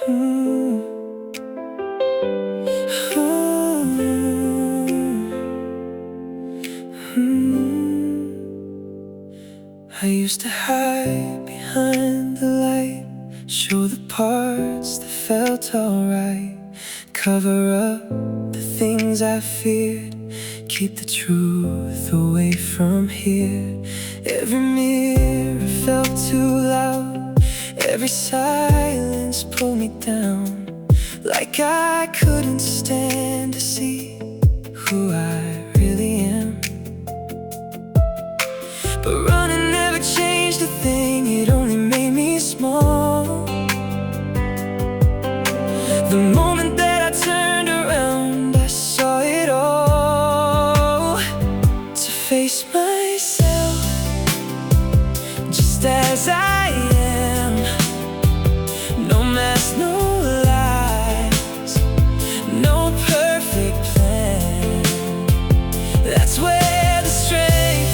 I used to hide behind the light, show the parts that felt alright, cover up the things I feared, keep the truth away from here. Every mirror felt too loud, every silence pulled me down, like I couldn't stand to see who I really am. But running never changed a thing, it only made me small. The moment that I turned around, I saw it all. To face myself just as I am, no mask, no lies, no perfect plan. That's where the strength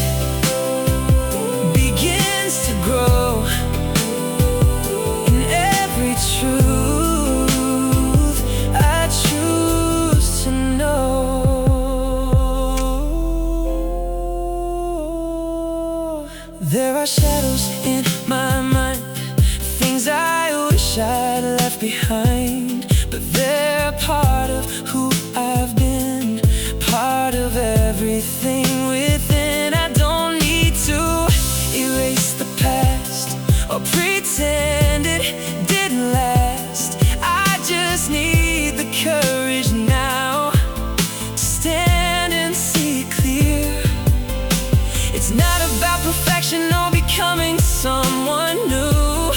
begins to grow. In every truth I choose to know. There are shadows in my mind, things I wish I'd left behind, but they're part of who I've been, part of everything within. I don't need to erase the past or pretend it didn't last. I just need the courage now to stand and see it clear. It's not about perfection or becoming someone new.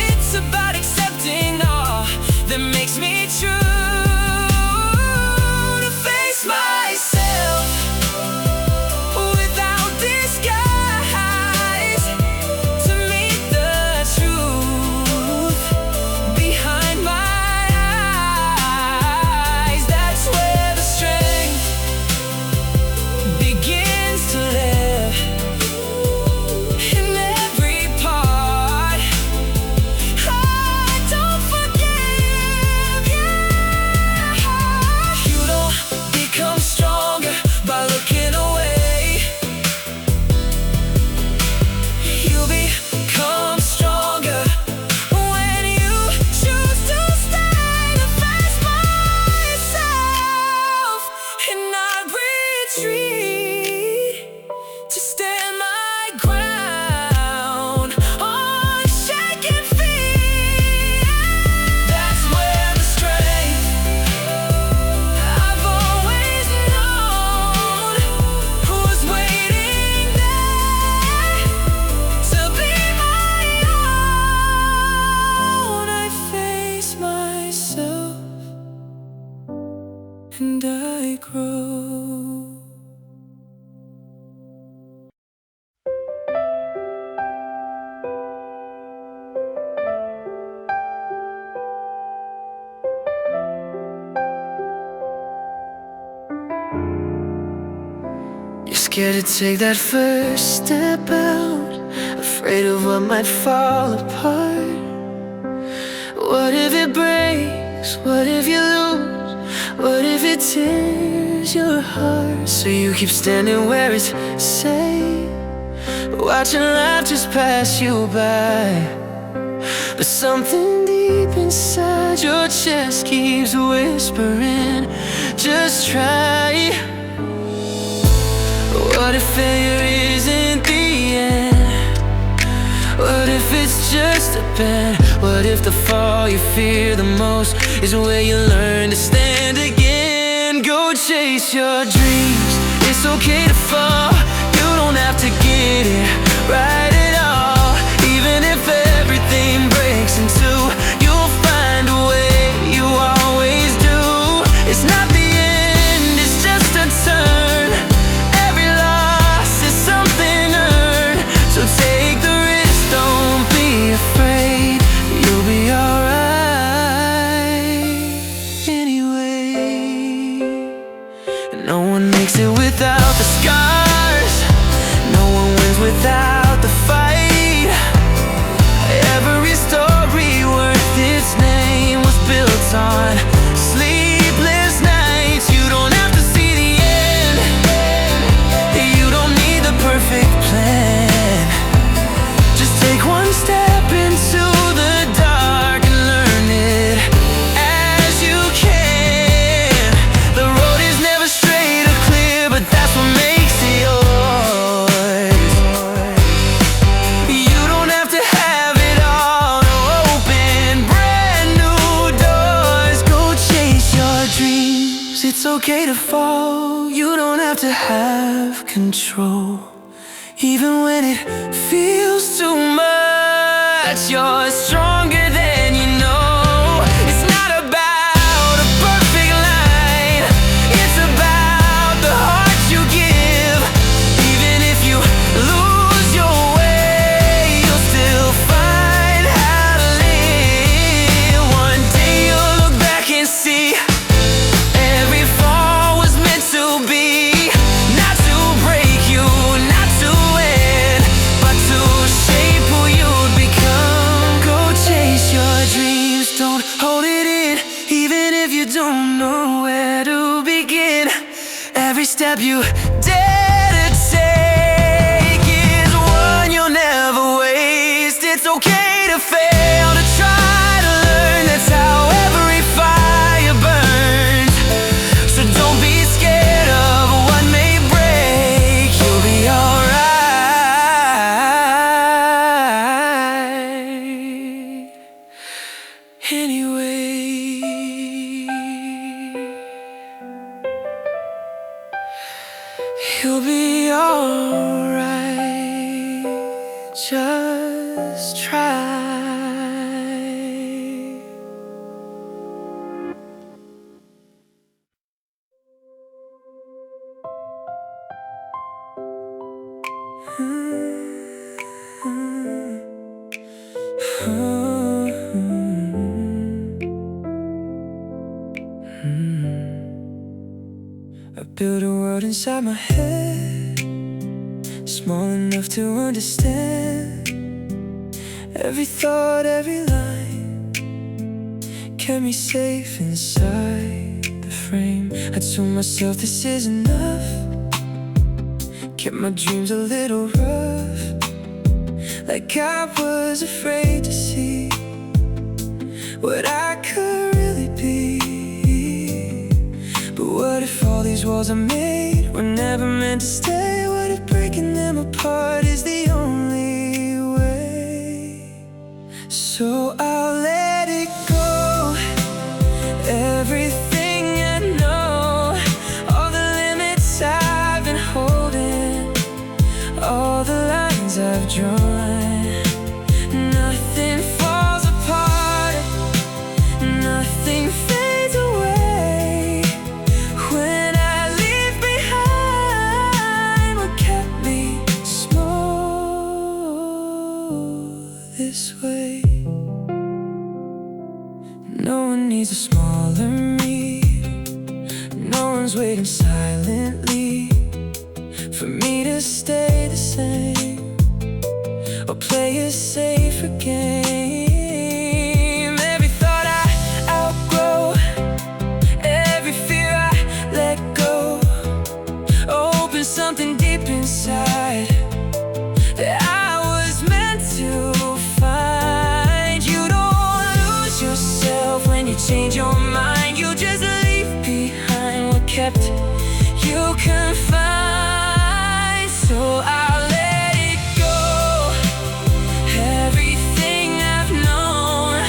It's about accepting all that makes me true. To face myself without disguise, to meet the truth behind my eyes. That's where the strength begins to live. In every part I don't forgive, yeah. You don't become stronger by looking away. You become stronger when you choose to stay. To face myself and not retreat, to stand my ground on shaking feet. That's where the strength I've always known was waiting there to be my own. I face myself and I grow. You're scared to take that first step out, afraid of what might fall apart. What if it breaks? What if you lose? What if it tears your heart? So you keep standing where it's safe, watching life just pass you by. But something deep inside your chest keeps whispering, just try. What if failure isn't the end? What if it's just a bend? What if the fall you fear the most is where you learn to stand again? Go chase your dreams, it's okay to fall. You don't have to get it right at all. Even if everything breaks in two, you'll find a way, you always do. It's not the end, it's just a turn. Every loss is something earned. So take the risk, don't be afraid. You'll be alright anyway. No one makes it without the scars, no one wins without the okay to fall. You don't have to have control, even when it feels too much. You're stronger than you know. It's not about a perfect line, it's about the heart you give. Even if you lose your way, you'll still find how to live. One day you'll look back and see every fall was meant to be. Not to break you, not to win, but to shape who you'd become. Go chase your dreams, don't hold it in, even if you don't know where to begin. Every step you dare to take is one you'll never waste. It's okay to fail, to try to learn. That's how every fire burns. So don't be scared of what may break. You'll be alright anyway. You'll be alright, just try. I built a world inside my head, small enough to understand. Every thought, every line kept me safe inside the frame. I told myself this is enough, kept my dreams a little rough, like I was afraid to see what I could really be. But what if all these walls I made were never meant to stay? What if breaking them apart is the only way? So I'll let it go, everything I know, all the limits I've been holding, all the lines I've drawn. Nothing falls apart, nothing fades away when I leave behind what kept me small this way. No one needs a smaller me, no one's waiting silently for me to stay the same or play a safer game. Every thought I outgrow, every fear I let go, open something deep inside that I was meant to find. You don't lose yourself when you change your mind, you just leave behind what kept you confined. So I'll let it go, everything I've known,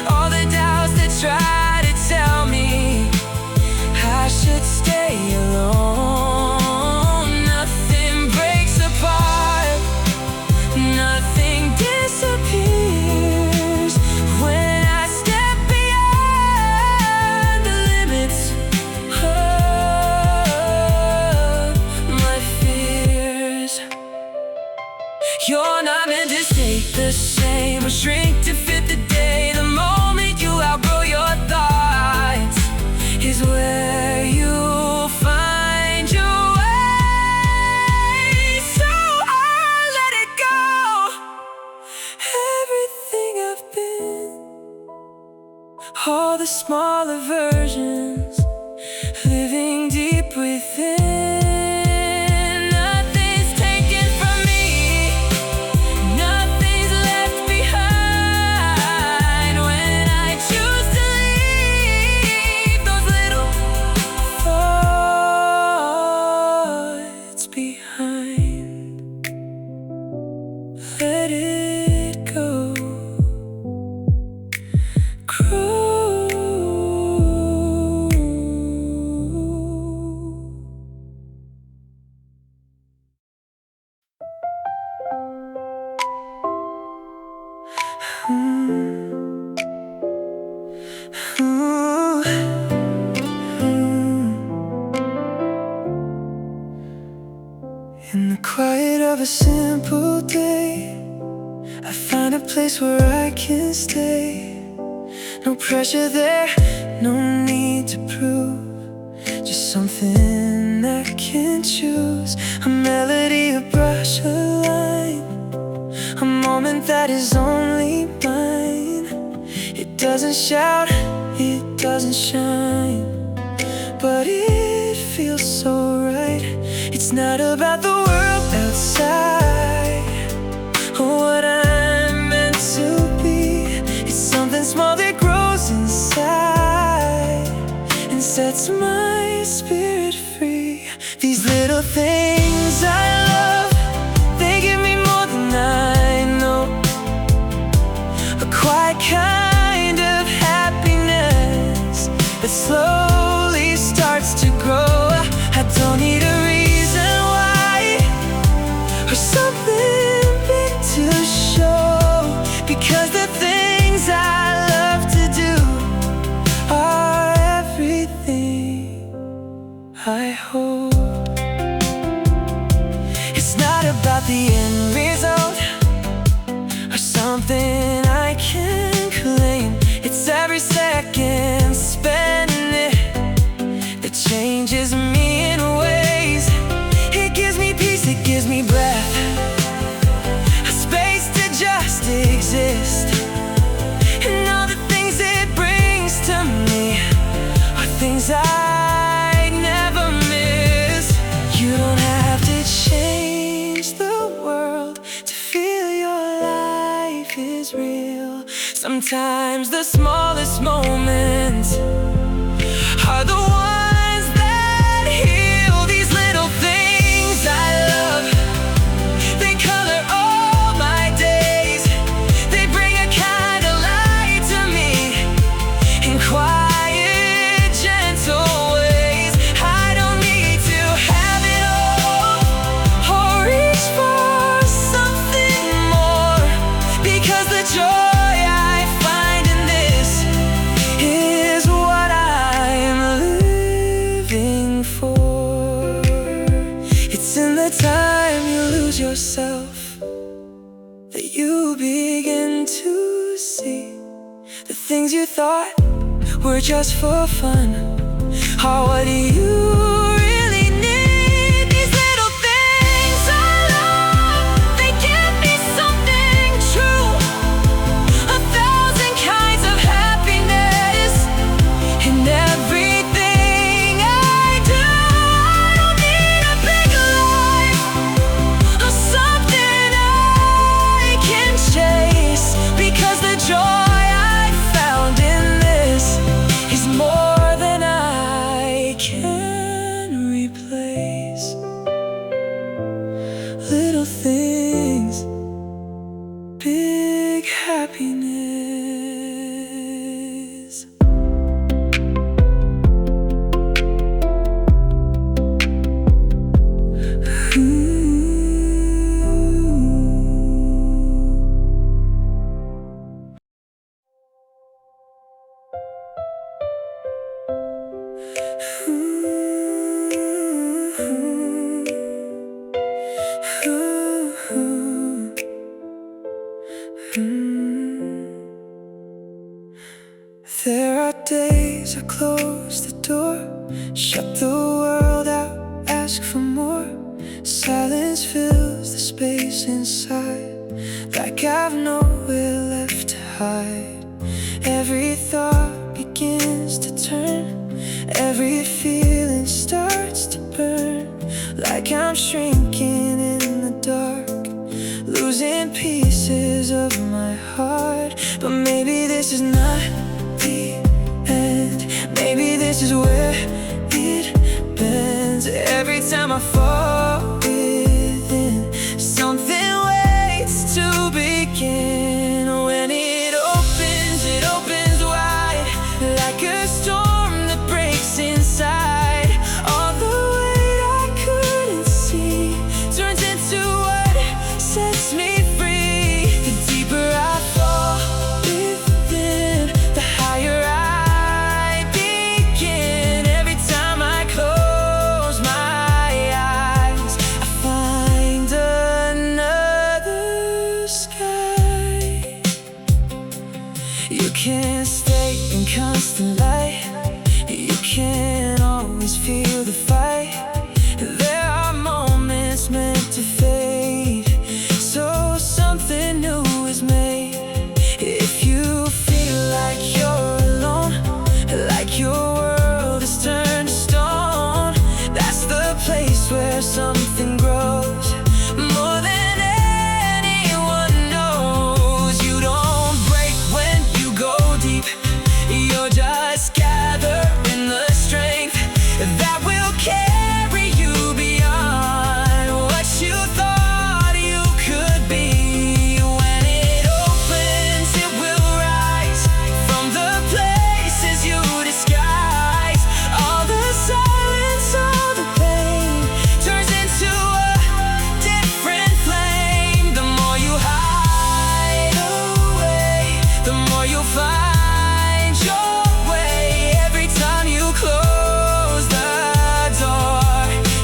all the doubts that try to tell me I should stay alone. Nothing breaks apart, nothing disappears when I step beyond the limits of my fears. You're not meant to stay the same or shrink to fit the day. The moment you outgrow your thoughts is where you'll find your way. So I'll let it go, everything I've been, all the smaller versions living deep within. Nothing's taken from me, nothing's left behind when I choose to leave those little thoughts behind. Let it go, grow. simple day, I find a place where I can stay. No pressure there, no need to prove, just something I can choose. A melody, a brush, a line, a moment that is only mine. It doesn't shout, it doesn't shine, but it feels so right. It's not about the world outside or what I'm meant to be. It's something small that grows inside and sets my spirit free. These little things I love, they give me more than I know. A quiet kind of happiness that slowly starts to grow. I don't need a reason why or something big to show, because the things I love to do are everything I hope. It's not about the end result or something I can claim. It's every second spending it that changes me in ways. It gives me peace, it gives me breath, a space to just exist. And all the things it brings to me are things I'd never miss. You don't have to change the world to feel your life is real. Sometimes the smallest moments are the ones that heal. These little things I love, they color all my days. They bring a kind of light to me in quiet, gentle ways. I don't need to have it all or reach for something more, because the joy I find in this is what I'm living for. It's in the time you lose yourself that you begin to see the things you thought were just for fun are what you really need. These little things I love, they give me something true, a thousand kinds of happiness in everything I do. I don't need a big life or something I can chase, because the joy I found in this is more than I can replace. Little things, big happiness. There are days I close the door, shut the world out, ask for more. Silence fills the space inside, like I've nowhere left to hide. Every thought begins to turn, every feeling starts to burn, like I'm shrinking in the dark, losing pieces of my heart. But maybe this is not the end, maybe this is where it bends. Every time I fall within, something waits to begin. When it opens wide, like a storm that breaks inside. All the weight I couldn't see turns into what sets me free. The deeper I fall within, the higher I begin. Every time I close my eyes, I find You can't stay in constant light. You can't always feel the fight. There are moments meant to fade, so something new is made. If you feel like you're alone, like your world is turned to stone, that's the place where something grows. More than anyone knows. You don't break when you go deep. You're just gathering the strength that will carry you beyond what you thought you could be. When it opens, it will rise from the places you disguise. All the silence, all the pain turns into a different flame. The more you hide away, the more you'll find your way. Every time you close the door,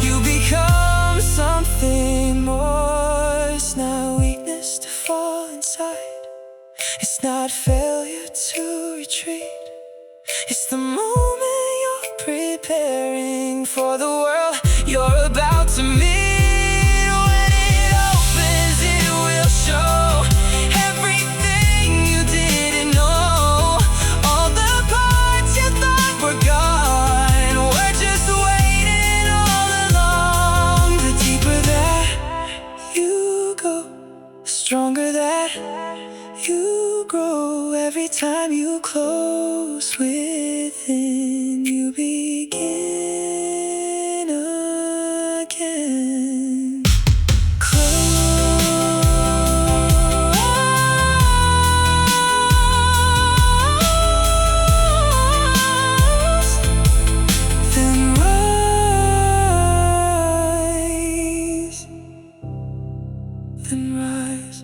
you become something more. It's not weakness to fall inside. It's not failure to retreat. It's the moment you're preparing for the world you're about to meet. When it opens, it will show everything you didn't know. All the parts you thought were gone were just waiting all along. The deeper that you go, the stronger that you grow. Every time you close within, you begin again. Close, then rise, then rise.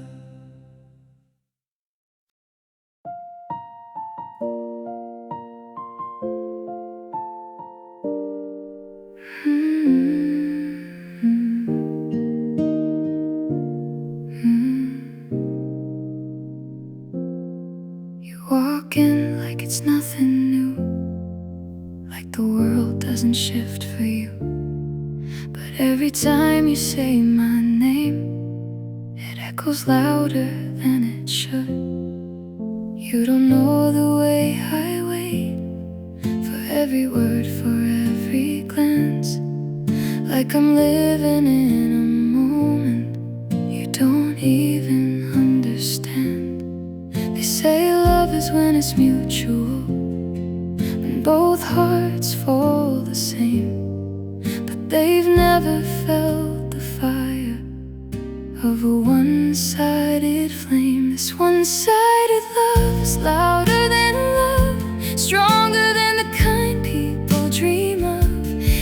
You walk in like it's nothing new, like the world doesn't shift for you. But every time you say my name, it echoes louder than it should. You don't know the way I wait for every word, for every glance, like I'm living in a moment you don't even understand. They say love is when it's mutual, when both hearts fall the same. But they've never felt the fire of a one-sided flame. This one-sided love is louder than love, stronger than the kind people dream of.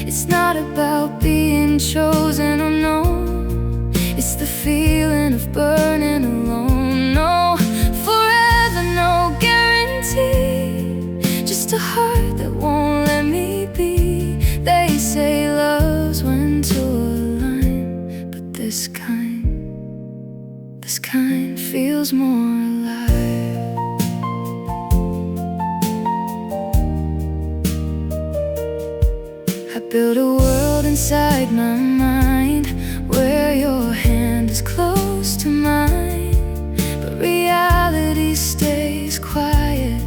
It's not about being chosen or known, it's the feeling of burning alone. No forever, no guarantee, just a heart that won't let me be. They say love's when to align, but this kind feels more alive. I build a world inside my mind where your hand is close to mine, but reality stays quiet,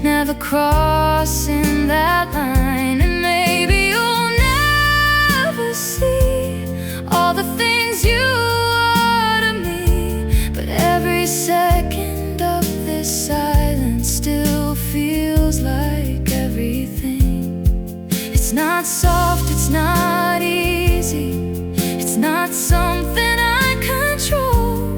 never crossing that line. And maybe you'll never see all the things you are to me, but every second of this silence still feels like everything. It's not soft, it's not easy, it's not something I control,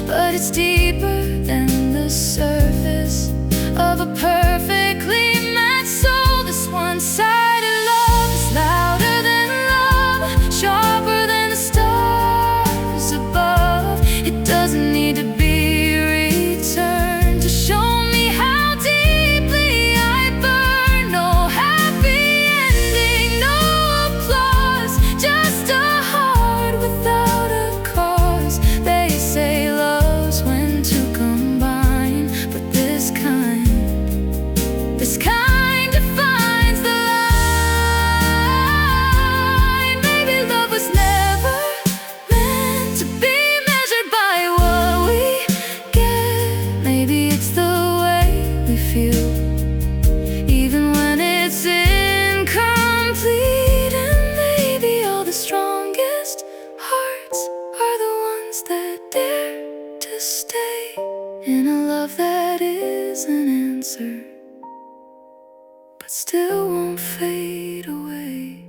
but it's deeper than the surface of a perfectly matched soul. This one-sided love is louder than love, sharper than the stars above. It doesn't need to be returned to show me how deeply I burn. No happy ending, no applause, just a heart without a cause. They say love's when to come in a love that is an answer, but still won't fade away.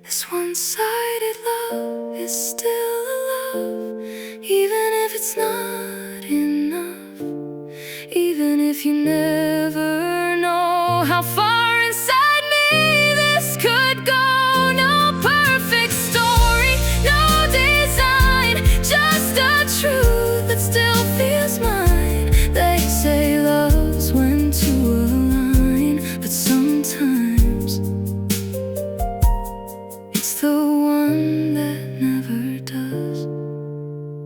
This one-sided love is still a love, even if it's not enough, even if you never know how far inside me this could go. No perfect story, no design, just a truth that still feels mine. They say love's when two align, but sometimes it's the one that never does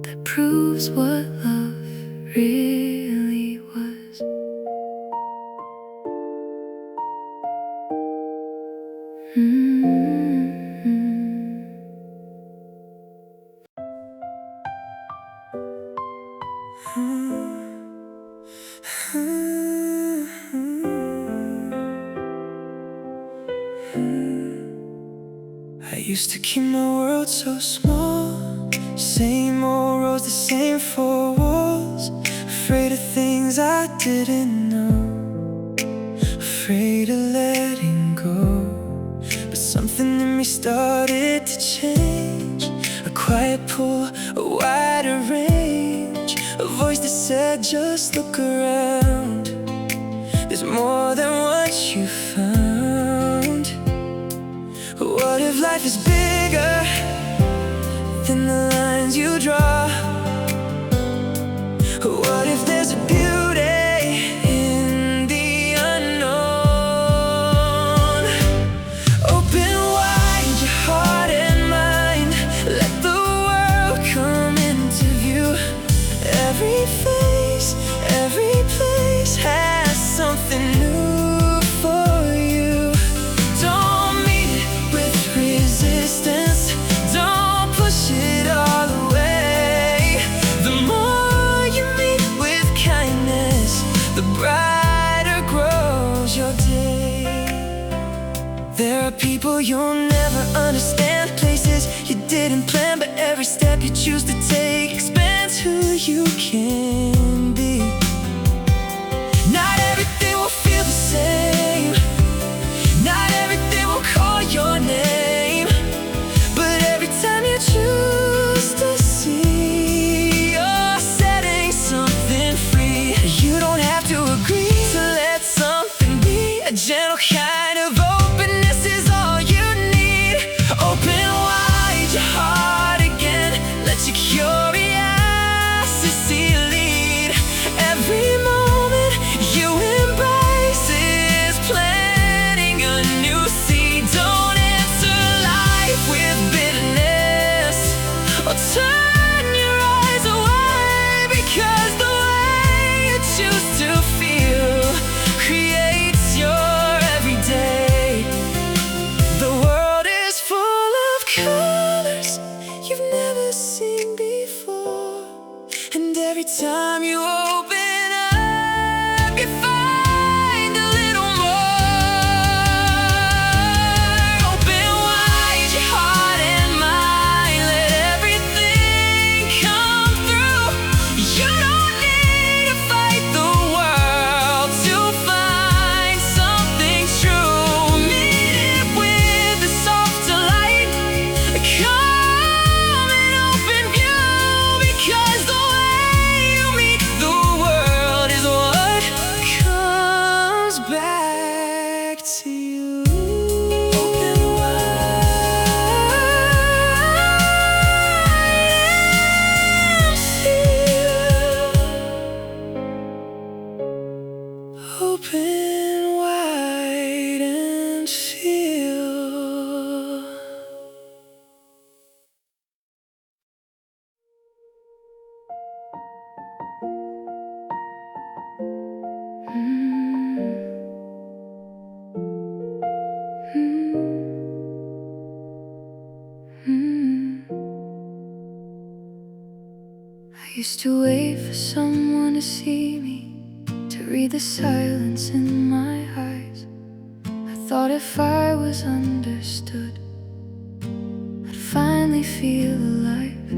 that proves what love really was. I used to keep my world so small, same old roads, the same four walls, afraid of things I didn't know, afraid of letting go. But something in me started to change, a quiet pull, a wider range, a voice that said just look around, there's more than what you found. What if life is bigger than the lines you draw? What if there's a beauty in the unknown? Open wide your heart and mind, let the world come into view. Every face, every place has something new for you. Don't meet it with resistance, don't push it all away. The more you meet with kindness, the brighter grows your day. There are people you'll never understand, places you didn't plan, but every step you choose to take expands who you can be. Not everything will feel the same, not everything will call your name, but every time you choose to see, you're setting something free. You don't have to agree to let something be. A gentle kind of openness is all you need. Open wide your heart again, let your curiosity lead. Every moment you embrace is planting a new seed. Don't answer life with bitterness or turn your eyes away, because the way you choose to feel creates your everyday. The world is full of colors you've never seen before, and every time you open up, you find a little more. Open wide your heart and mind, let everything come through. You don't need to fight the world to find something true. Meet it with a softer light, come and open view, because the way you meet the world is what comes back to you. Open wide and feel. Open wide and feel. I used to wait for someone to see me, to read the silence in my eyes. I thought if I was understood, I'd finally feel alive.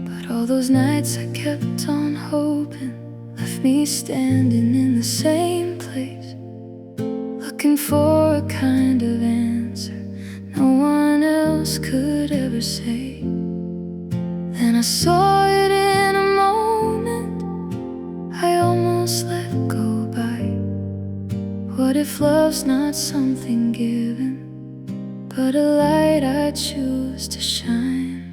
But All those nights I kept on hoping left me standing in the same place, looking for a kind of answer no one else could ever say. Then I saw it in a moment I almost let go by. What if love's not something given, but a light I choose to shine?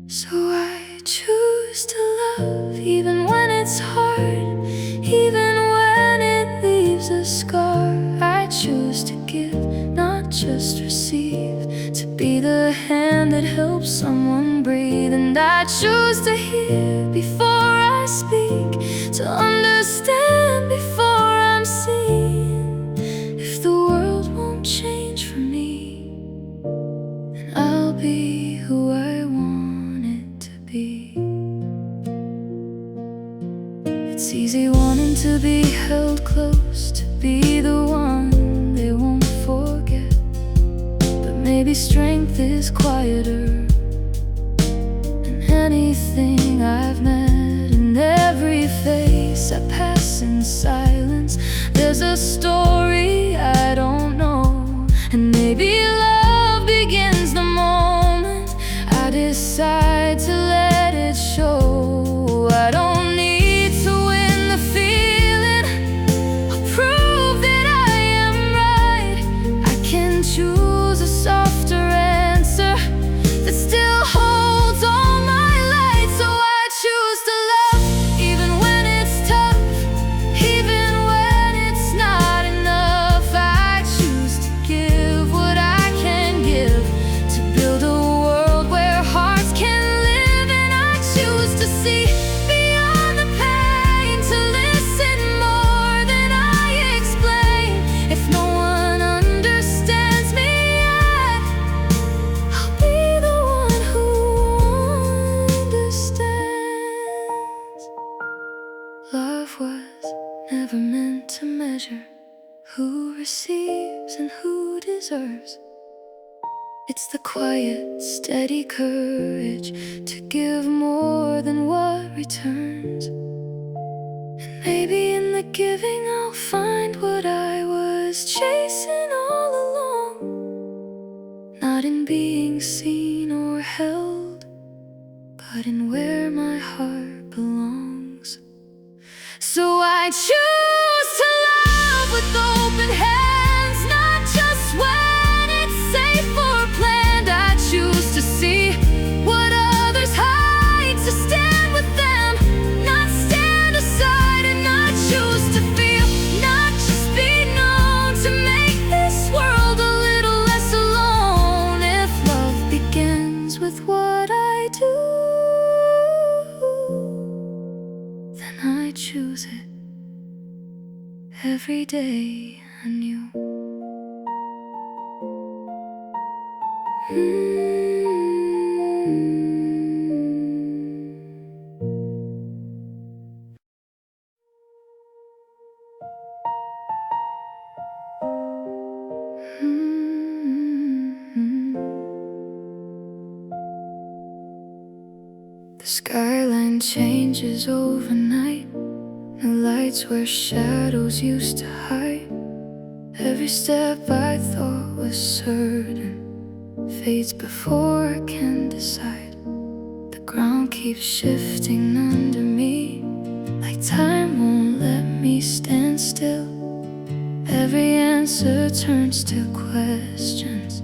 So I choose to love even when it's hard, even when it leaves a scar. I choose to give, not just receive, to be the hand that helps someone breathe. And I choose to hear before I speak, to understand before I'm seen. If the world won't change for me, then I'll be who I want it to be. It's easy wanting to be held close, to be the one they won't forget. But maybe strength is quieter than anything I've met. In every face I pass in silence, there's a story I don't know. And maybe love begins the moment I decide to let it show. I don't need to win the feeling or prove that I am right. I can choose a softer answer that still holds all my light. So I choose to love even when it's tough, even when it's not enough. I choose to give what I can give, to build a world where hearts can live. And I choose to see beyond the pain, to listen more than I explain. If no one understands me yet, I'll be the one who understands. Love was never meant to measure who receives and who deserves. It's the quiet, steady courage to give more than what returns. And maybe in the giving I'll find what I was chasing all along, not in being seen or held, but in where my heart belongs. So I choose to love with open hands, not just when it's safe or planned. I choose to see what others hide, to stand with them, not stand aside. And I choose to feel, not just be known, to make this world a little less alone. If love begins with what I do, then I choose it every day anew. The skyline changes overnight, the lights where shadows used to hide. Every step I thought was certain fades before I can decide. The ground keeps shifting under me, like time won't let me stand still. Every answer turns to questions,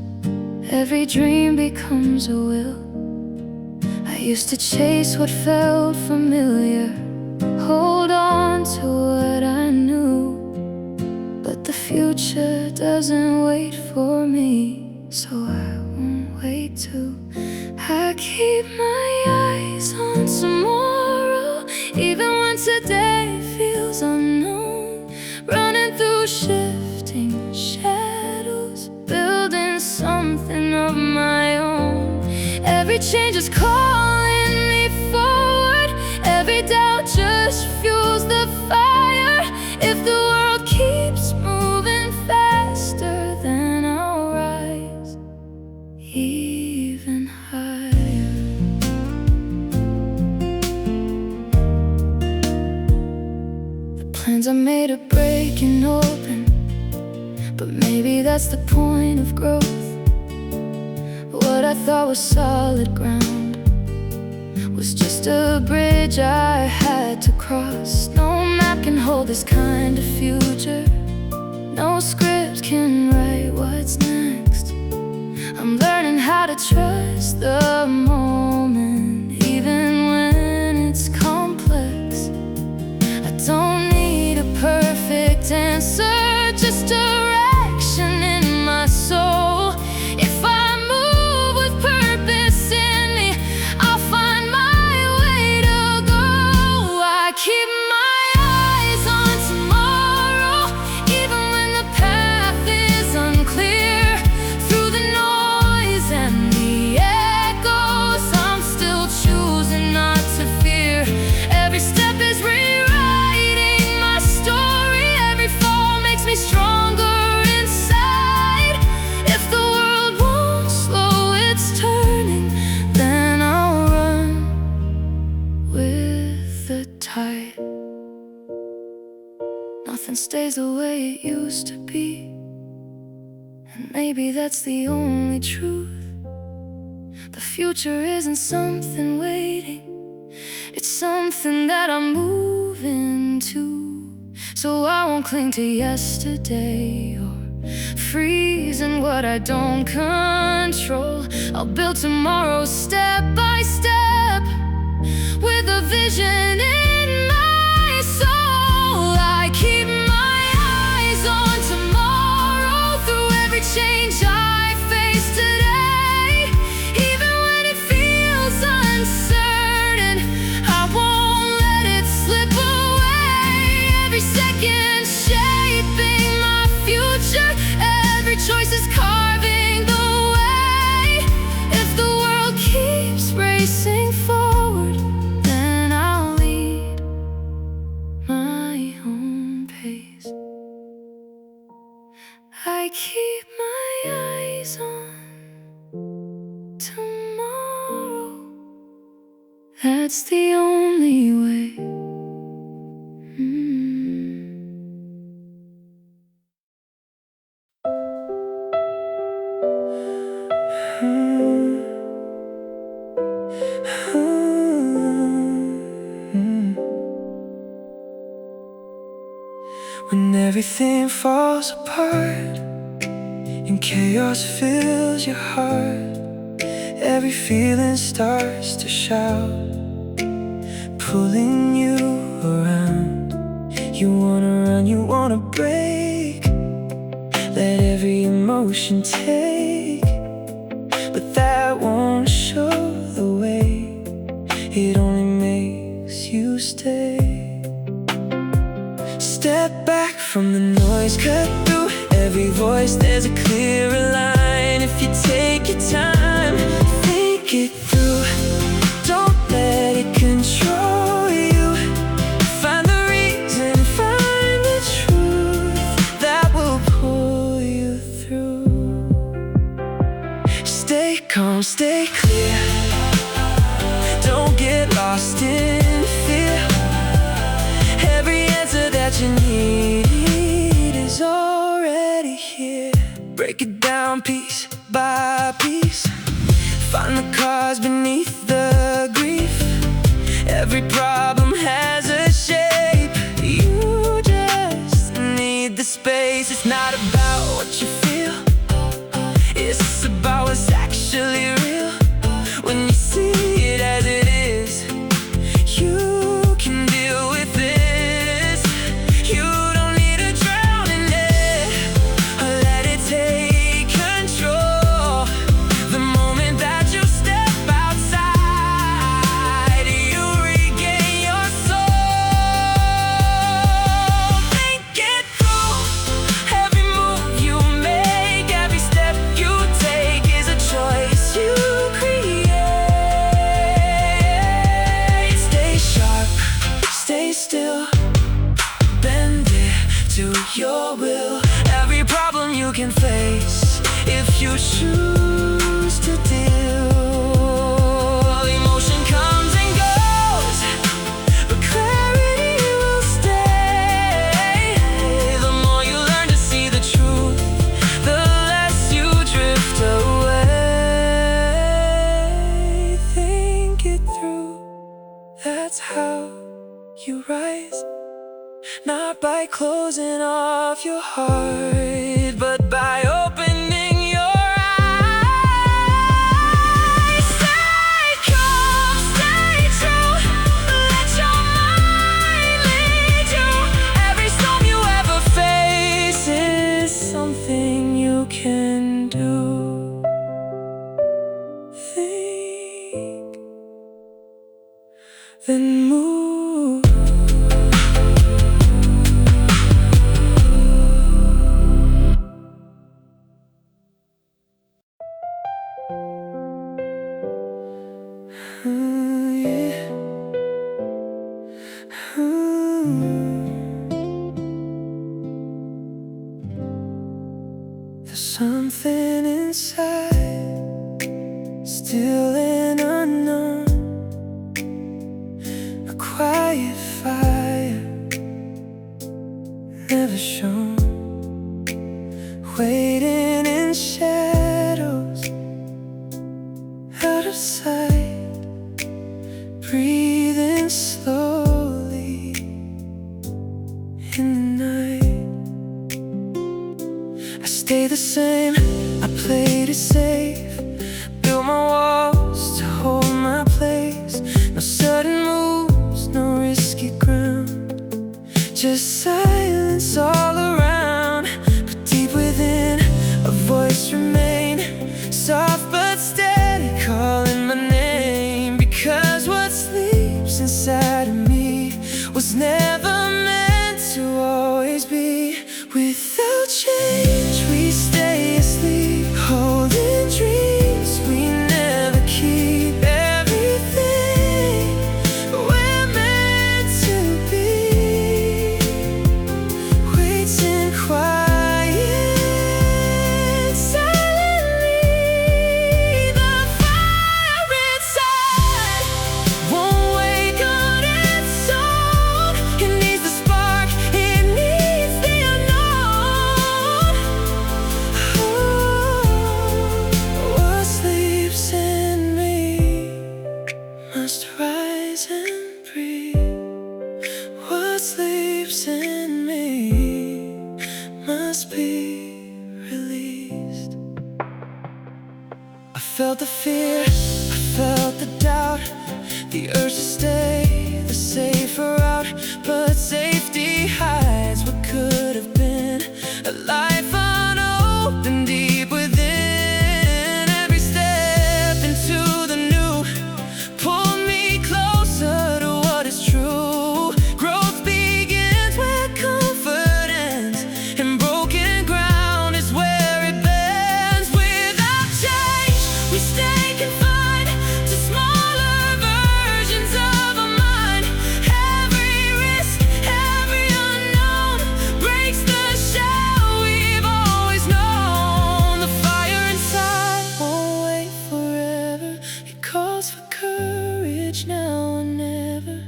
every dream becomes a will. I used to chase what felt familiar, hold on to what I knew. But the future doesn't wait for me, so I won't wait too. I keep my eyes on tomorrow, even when today feels unknown. Running through shifting shadows, building something of my own. Every change is calling me forward, every doubt just fuels the fire. If the world keeps moving faster, then I'll rise even higher. Hands are made of breaking open, but maybe that's the point of growth. What I thought was solid ground was just a bridge I had to cross. No map can hold this kind of future. No script can write what's next. I'm learning how to trust the moment, even when it's complex. I don't need a perfect answer, just direction in my soul. If I move with purpose in me, I'll find my way to go. I keep my eyes on tomorrow, even when the path is unclear. Through the noise and the echoes, I'm still choosing not to fear. Every step is rewriting my story. Every fall makes me stronger inside. If the world won't slow its turning, then I'll run with the tide. Nothing stays the way it used to be, and maybe that's the only truth. The future isn't something waiting, it's something that I'm moving to. So I won't cling to yesterday or freeze in what I don't control. I'll build tomorrow step by step, with a vision in my soul. I keep my eyes on tomorrow, through every change I face today. Even when it feels uncertain, I won't let it slip away. Every second shaping my future, every choice is carving the way. If the world keeps racing forward, then I'll lead my own pace. I keep my eyes on tomorrow, that's the only way. When everything falls apart and chaos fills your heart, every feeling starts to shout, pulling you around. You wanna run, you wanna break, let every emotion take, but that won't show the way. It only makes you stay. Step back from the noise, cut through every voice. There's a clearer line if you take your time. Think it through, don't let it control you. Find the reason, find the truth that will pull you through. Stay calm, stay clear, don't get lost in fear. Every answer that you need is already here. Break it down piece by piece, find the cause beneath the grief. Every problem has a shape, you just need the space. It's not about what you feel, it's about what's actually real. When you see it as it is, you can deal with this. You don't need to drown in it, or let it take control. The moment that you step outside, you regain your soul. Think it through, every move you make, every step you take is a choice you create. Stay sharp, stay still, bend it to your will. Every problem you can face if you choose to deal. Emotion comes and goes, but clarity will stay. how you rise, not by closing off your heart, but by opening your eyes. Stay calm, stay true, let your mind lead you. Every storm you ever face is something you can do. Think, then move. There's something inside, still and unknown, a quiet fire, never shown, waiting in shadows, out of sight, breathing slowly in the night. I stay the same, I played it safe, built my walls to hold my place. No sudden moves, no risky ground, just silence all around. But deep within, a voice remained, soft but steady, calling my name. Because what sleeps inside of me was never meant to always be. Without change, we stay asleep, holding dreams we never keep. Everything we're meant to be waits in quiet, silently. The fire inside won't wake on its own. It needs the spark, it needs the unknown. What sleeps in me must rise and breathe. What sleeps in me must be released. I felt the fear, I felt the doubt, the urge to stay the safer route. But safety hides what could have been, a life unopened deep within. Every step into the new pulled me closer to what is true. Growth begins where comfort ends, and broken ground is where it bends. Without change, we stay confined to smaller versions of a mind. Every risk, every unknown breaks the shell we've always known. The fire inside won't wait forever, it calls for courage now or never.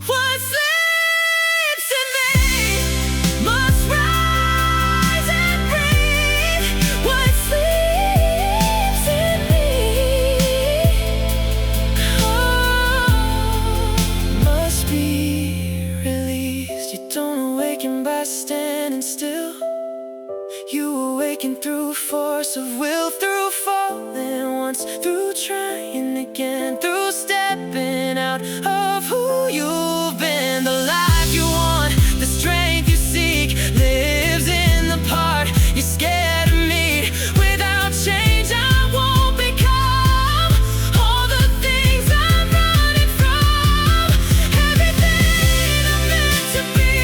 What sleeps in me must rise and breathe. What sleeps in me, must be released. You don't awaken by standing still, you awaken through force of will, through falling once, through trying again, through stepping out of who you've been. The life you want, the strength you seek, lives in the part you're scared to meet. Without change, I won't become all the things I'm running from. Everything I'm meant to be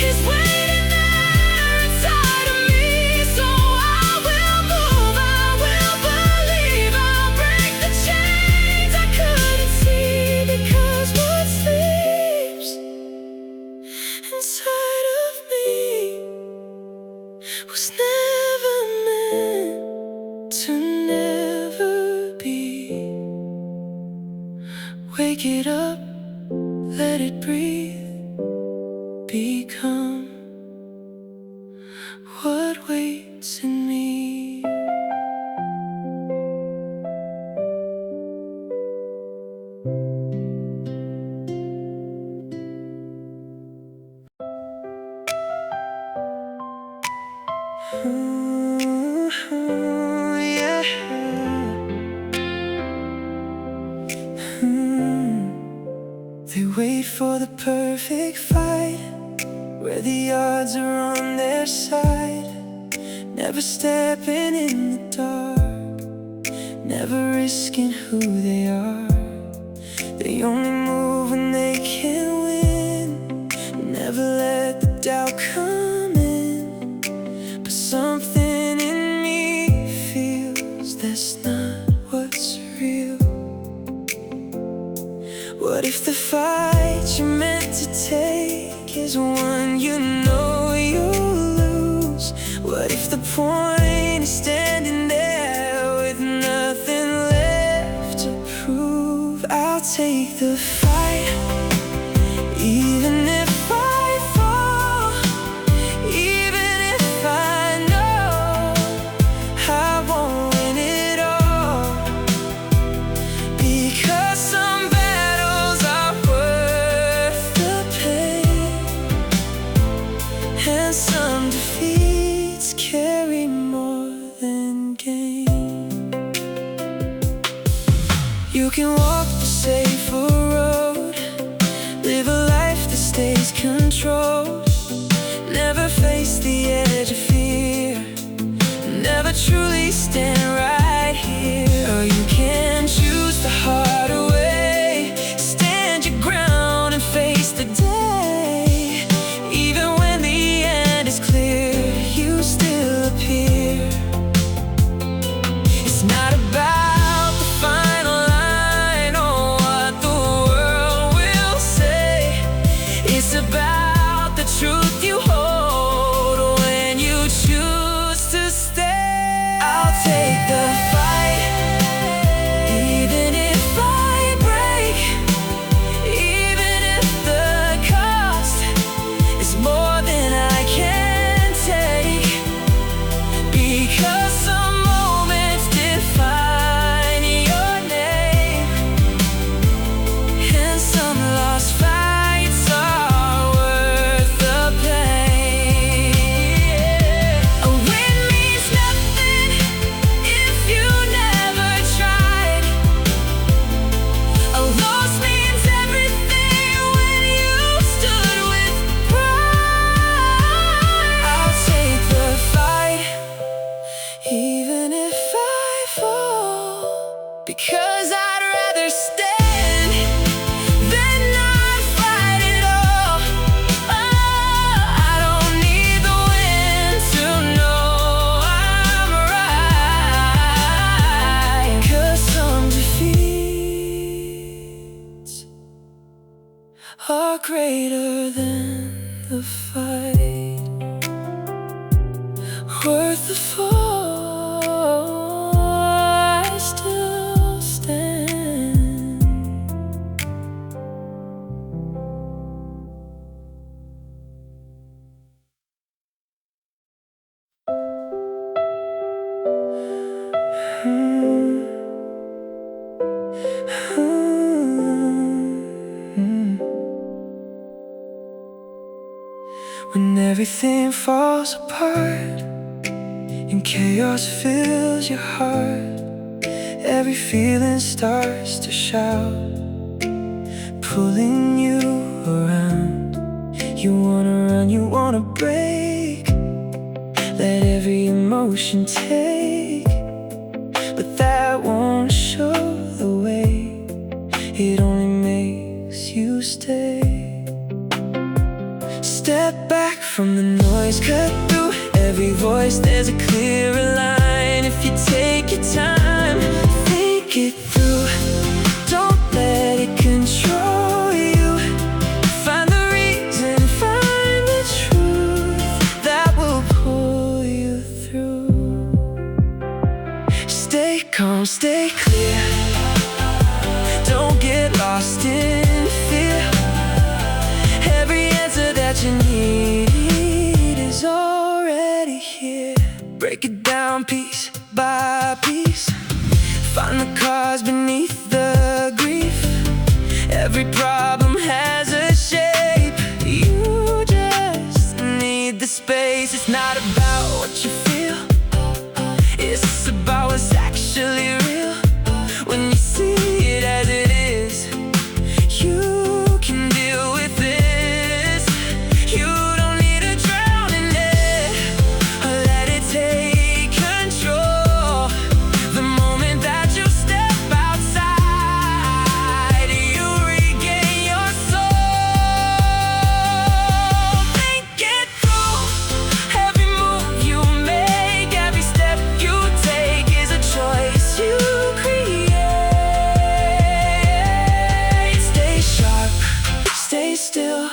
is waiting there inside of me. So I will move, I will believe, I'll break the chains I couldn't see. Because what sleeps inside of me was never meant to never be. Wake it up, let it breathe, become what waits in me. Yeah. They wait for the perfect fight, where the odds are on their side. Never stepping in the dark, never risking who they are. They only move when they can win, never let the doubt come in. But something in me feels that's not what's real. What if the fight you're meant to take is one you know you'll lose? What if the point is standing there with nothing left to prove? I'll take the fight, even if I fall, even if I know I won't win it all. Because some battles are worth the pain, and some defeats carry more than gain. You can walk the safer road, live a life that stays controlled, never face the edge of fear, never truly stand right here. Or you can choose the harder way, stand your ground and face the day. Even when the end is clear, you still appear. It's not about the final line or what the world will say. It's about the truth you hold when you choose to stay. I'll take the fight, even if I break, even if the cost is more than I can take. Because some moments define your name, and some lost fights are worth the pain. A win means nothing if you never tried. A loss means everything when you stood with pride. I'll take the fight, even if I fall, because I'd rather stand than not fight at all. I don't need the win to know I'm right. 'Cause some defeats are greater than the fight, worth the fall, I still stand. When everything falls apart and chaos fills your heart, every feeling starts to shout, pulling you around. You wanna run, you wanna break, let every emotion take. But that won't show the way, it only makes you stay. Step back from the noise, cut through every voice, there's a clearer line. If you take your time, think it through, don't let it control you. Find the reason, find the truth that will pull you through. Stay calm, stay clear, don't get lost in fear. Every answer that you need is already here. Break it down piece by piece, find the cause still,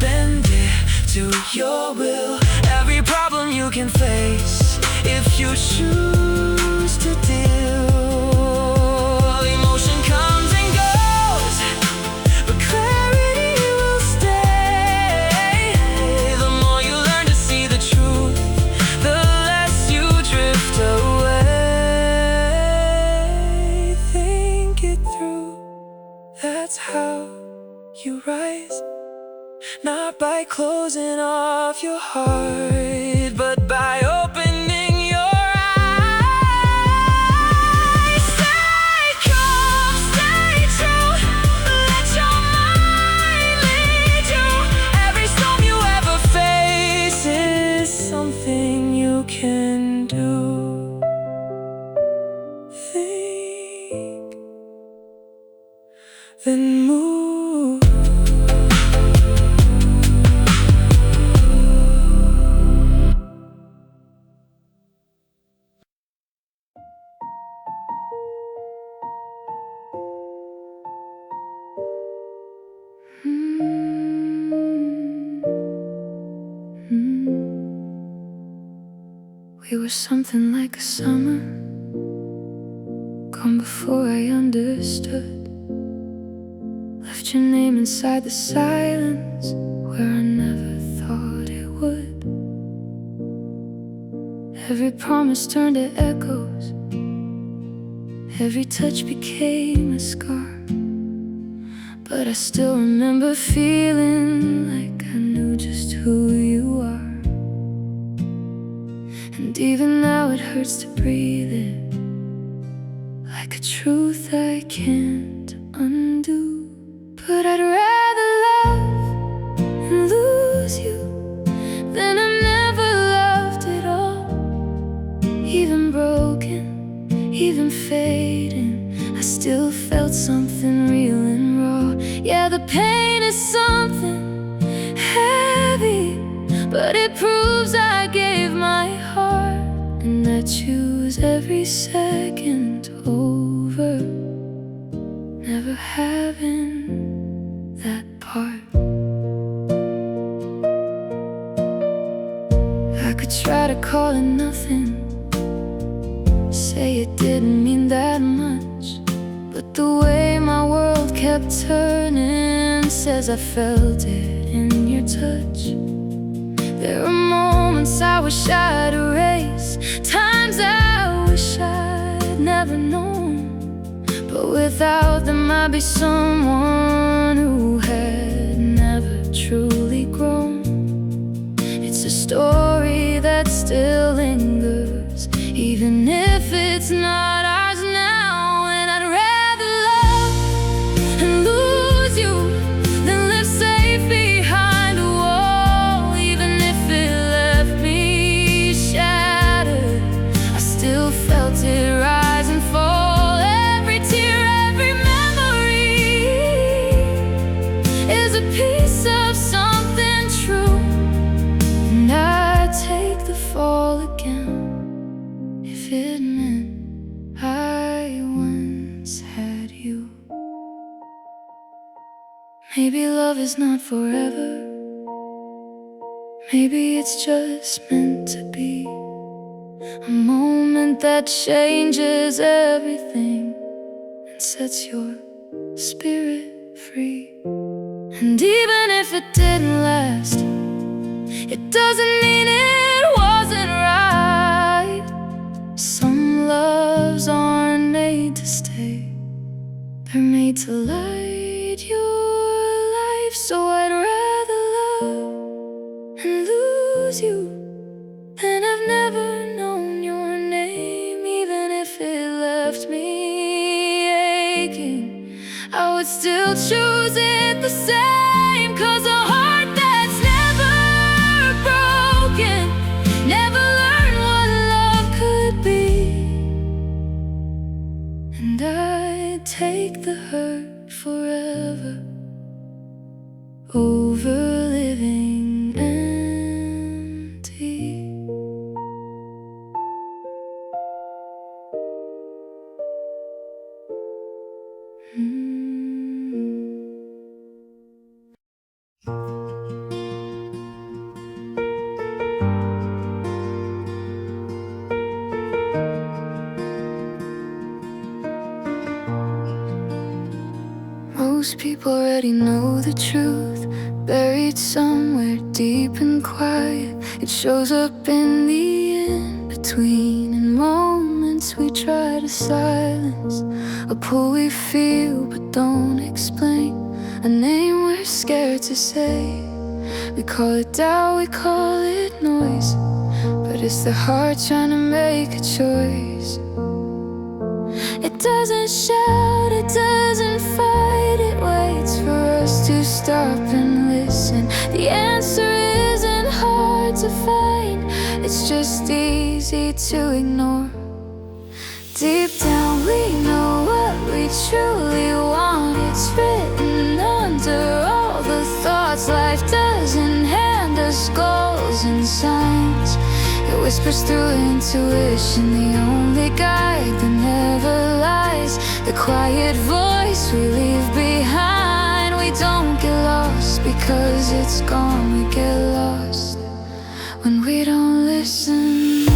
bend it to your will. Every problem you can face if you choose to deal. Emotion comes and goes, but clarity will stay. The more you learn to see the truth, the less you drift away. Think it through, that's how you rise. Not by closing off your heart, but by opening your eyes. Stay calm, stay true, let your mind lead you. Every storm you ever face is something you can do. Think, then move. We were something like a summer, gone before I understood. Left your name inside the silence where I never thought it would. Every promise turned to echoes, every touch became a scar. But I still remember feeling like I knew just who you are. And even now it hurts to breathe it, like a truth I can't undo. But I'd rather love and lose you than I've never loved at all. Even broken, even fading, I still felt something real and raw. Yeah, the pain is something heavy, but it proves I gave my heart, and I choose every second over never having that part. I could try to call it nothing, say it didn't mean that much, but the way my world kept turning says I felt it in your touch. There are moments I wish I'd erase, times I wish I'd never known, but without them I'd be someone who had never truly grown. It's a story that still lingers, even if it's not ours now. And I'd rather love and lose you than live safe behind a wall. Even if it left me shattered, I still felt it rise and fall. Every tear, every memory is a piece of something true, and I'd take the fall again if it meant I once had you. Maybe love is not forever, maybe it's just meant to be a moment that changes everything and sets your spirit free. And even if it didn't last, it doesn't mean it wasn't right. Some loves aren't made to stay, they're made to light your life. So I'd rather love and lose you than I've never known your name. Even if it left me aching, I would still choose it the same. 'Cause a heart that's never broken never learned what love could be, and I'd take the hurt forever over living empty. Most people already know the truth, buried somewhere deep and quiet. It shows up in the in-between, in moments we try to silence, a pull we feel but don't explain, a name we're scared to say. We call it doubt, we call it noise, but it's the heart trying to make a choice. It doesn't shout, it doesn't fight, it waits for us to stop and listen. The answer isn't hard to find, it's just easy to ignore. Deep down we know what we truly want, it's written under all the thoughts. Life doesn't hand us goals and signs, it whispers through intuition, the only guide that never lies, the quiet voice we leave behind. We don't get lost because it's gone, we get lost when we don't listen.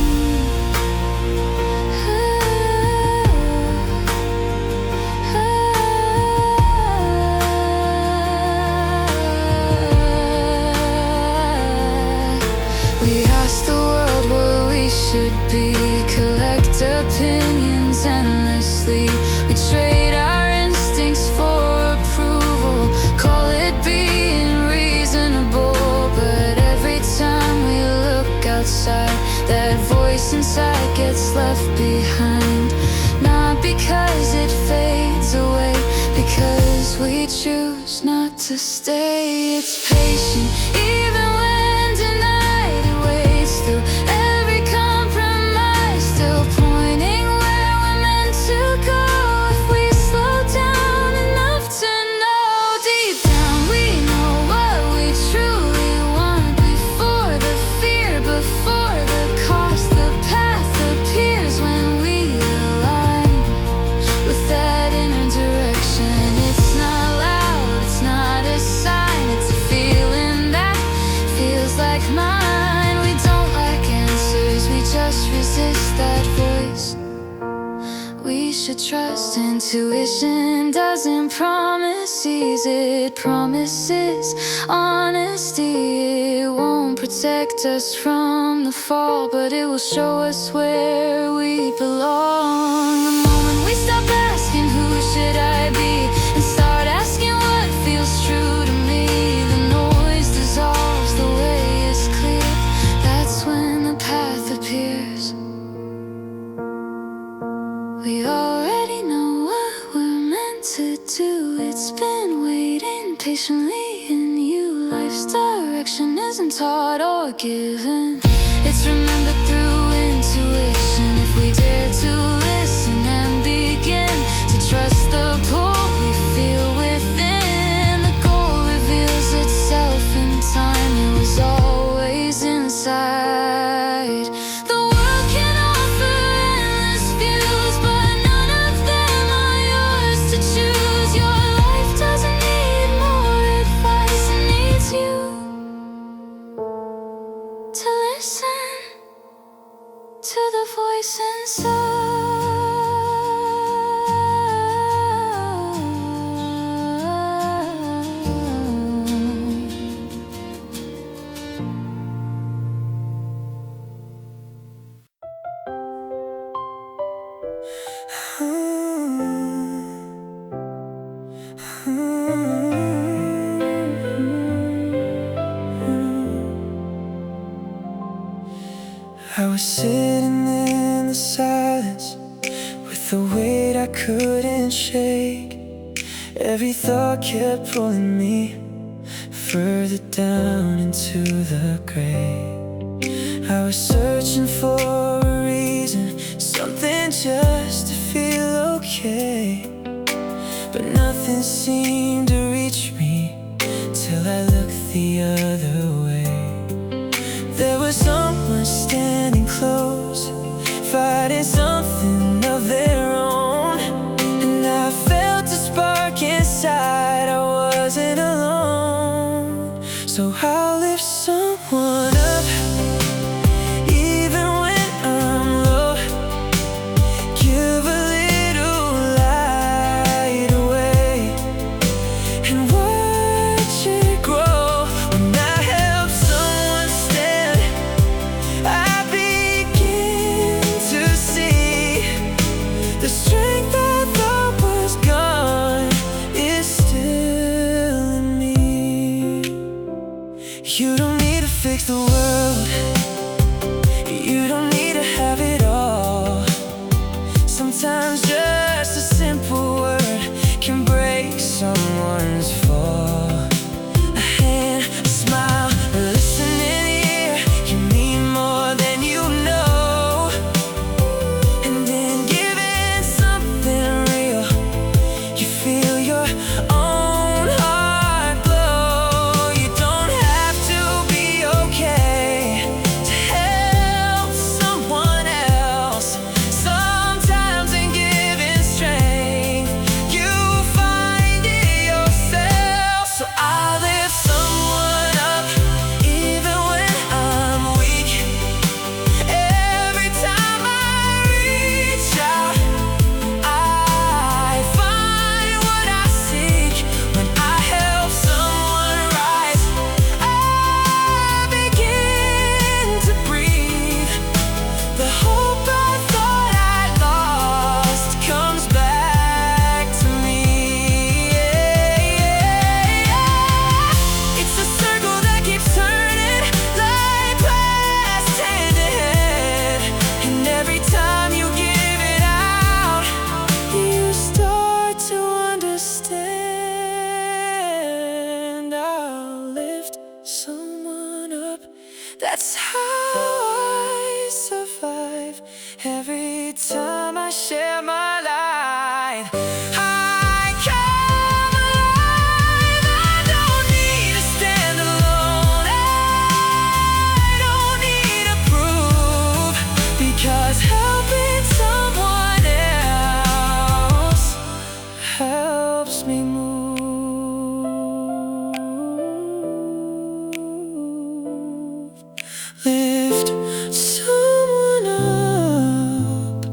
We ask the world what we should be, collect opinions endlessly. We trade our instincts for approval, call it being reasonable. But every time we look outside, that voice inside gets left behind. Not because it fades away, because we choose not to stay. It's patient, even when denied, it waits through every compromise, still pointing where we're meant to go. If we slow down enough to know, deep down we know what we truly want. Before the fear, before the cost, the path appears when we align with that inner direction. It's not loud, it's not a sign, it's a feeling that feels like mine. We don't like answers, we just resist that voice. We should trust intuition, doesn't promise ease, it promises honesty. It won't protect us from the fall, but it will show us where we belong. The moment we stop asking who should I be and start asking what feels true to me, the noise dissolves, the way is clear, that's when the path appears. We already know what we're meant to do, it's been waiting patiently in you. Life's direction isn't taught or given, it's remembered through intuition. If we dare to listen and begin to trust the pull we feel within, the goal reveals itself in time, it was always inside. The world can offer endless views, but none of them are yours to choose. Your life doesn't need more advice, it needs you to listen to the voice I was sitting in the silence with the weight I couldn't shake. Every thought kept pulling me further down into the grave. I was searching for a reason, something just to feel okay, but nothing seemed to reach me till I looked the other way. There was someone standing close, fighting something of their own, and I felt a spark inside, I wasn't alone. So I'll lift someone up, even when I'm low. Give a little light away and watch it grow. When I help someone stand, I begin to see the strength I thought was gone is still in me. You don't need to fix the world, you don't need to have it all. Sometimes just a simple word can break someone's fall. A hand, a smile, a listening ear can mean more than you know. And then giving something real, you feel your own heart glow. You don't have to be okay to help someone else. Sometimes in giving strength, you find it yourself. So I lift someone up, even when I'm weak. Every time I reach out, I find what I seek. When I help someone rise, I begin to breathe. The hope I thought I lost comes back to me. It's a circle that keeps turning, like past hand to hand. And every time you give it out, you start to understand. I'll lift someone up. That's how I survive. Every time I share my light, I come alive. I don't need to stand alone, I don't need to prove, because helping someone else helps me move. Lift someone up,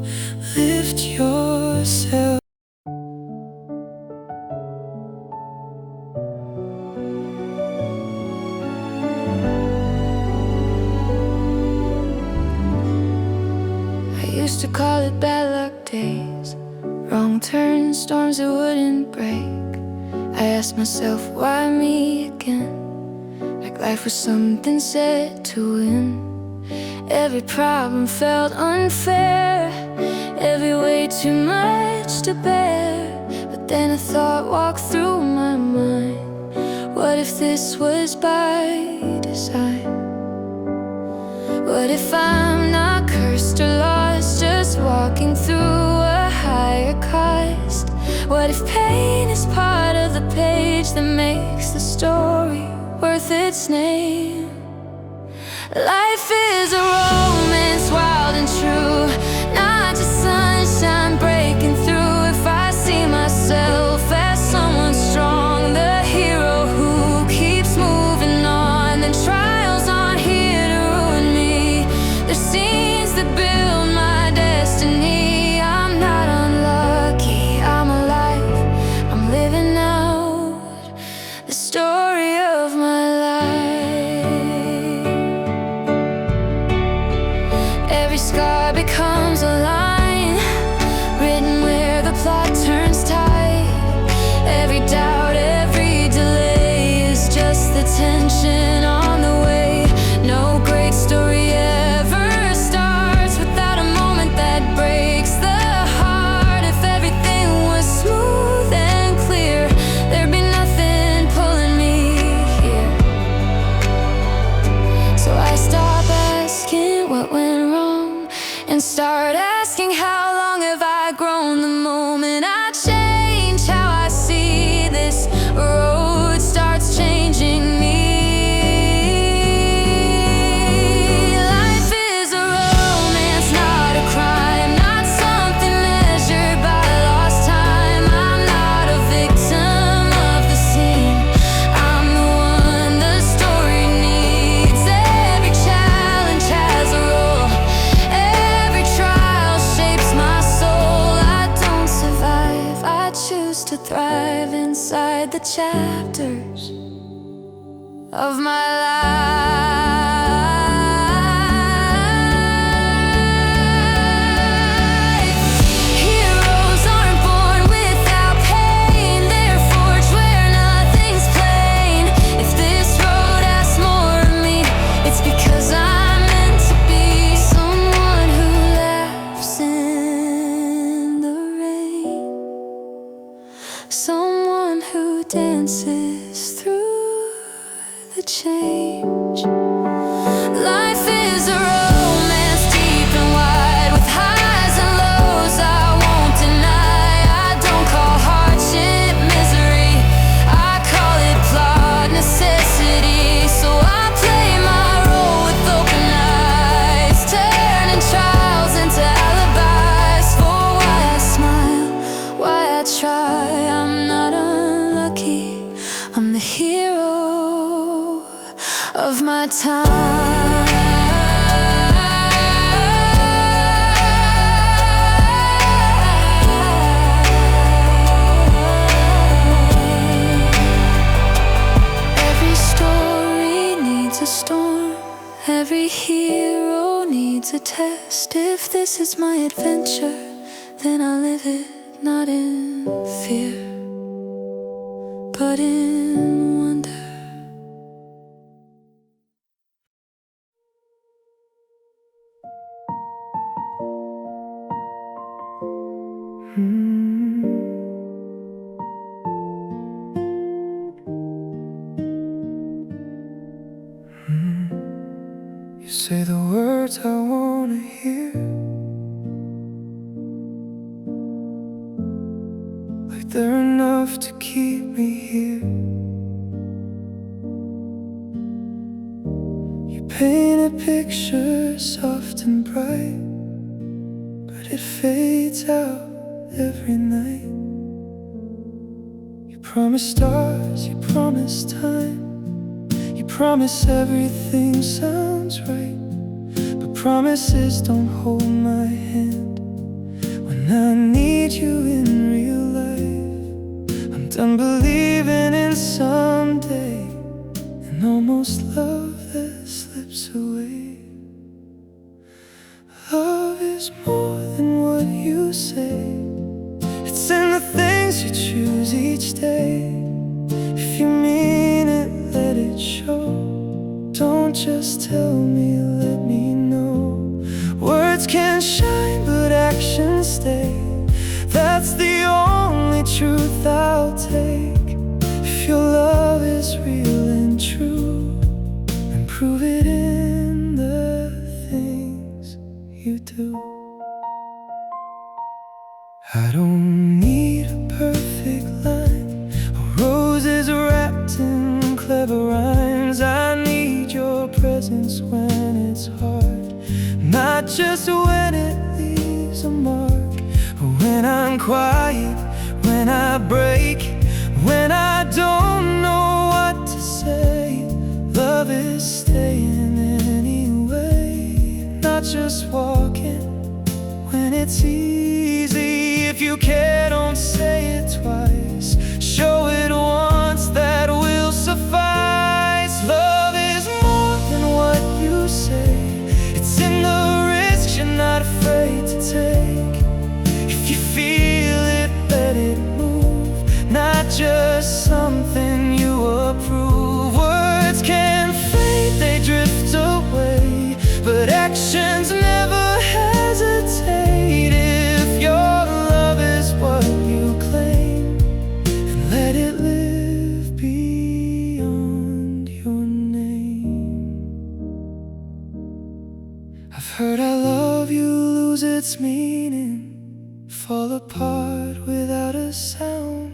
lift yourself. I used to call it bad luck days, wrong turns, storms that wouldn't break. I asked myself, why me again? Like life was something set to win. Every problem felt unfair, every way too much to bear. But then a thought walked through my mind, what if this was by design? What if I'm not cursed or lost, just walking through a higher cost? What if pain is part of the page that makes the story worth its name? Life is a romance, wild and true, not just sunshine breaking through. If I see myself as someone strong, the hero who keeps moving on, then trials aren't here to ruin me. They're scenes that build my destiny. I'm not unlucky, I'm alive, I'm living out the story of my life. Every scar becomes a line, written where the plot turns tight. Every doubt, every delay is just the tension on the way. No great story ever starts without a moment that breaks the heart. If everything was smooth and clear, there'd be nothing pulling me here. of my life. Heroes aren't born without pain, they're forged where nothing's plain. If this road asks more of me, it's because I'm meant to be someone who laughs in the rain, someone who dances through the change. Life is a romance deep and wide, with highs and lows I won't deny. I don't call hardship misery, I call it flawed necessity. So I play my role with open eyes, turning trials into alibis for why I smile, why I try. I'm not unlucky, I'm the hero of my time. Every story needs a storm, every hero needs a test. If this is my adventure, then I'll live it not in fear, but in wonder. You say the words I wanna hear, like they're enough to keep me here. You paint a picture soft and bright, but it fades out every night. You promise stars, you promise time, you promise everything sounds right, but promises don't hold my hand when I need you in real life. I'm done believing in someday, and almost love that slips away. Love is more than what you say, it's in the things you choose each day. If you mean it, let it show. Don't just tell me, let me know. Words can shine, but actions stay. That's the only truth I'll take. If your love is real and true, then prove it in the things you do. I don't need a perfect line or roses wrapped in clever rhymes. I need your presence when it's hard, not just when it leaves a mark. When I'm quiet, when I break, when I don't know what to say. Love is staying anyway, not just walking when it's easy. If you care, don't say it twice, show it once, that will suffice. Love is more than what you say, it's in the risks you're not afraid to take. If you feel it, let it move, not just something you approve. Words can fade, they drift away, but actions never hesitate. If your love is what you claim, and let it live beyond your name. I've heard I love you lose its meaning, fall apart without a sound,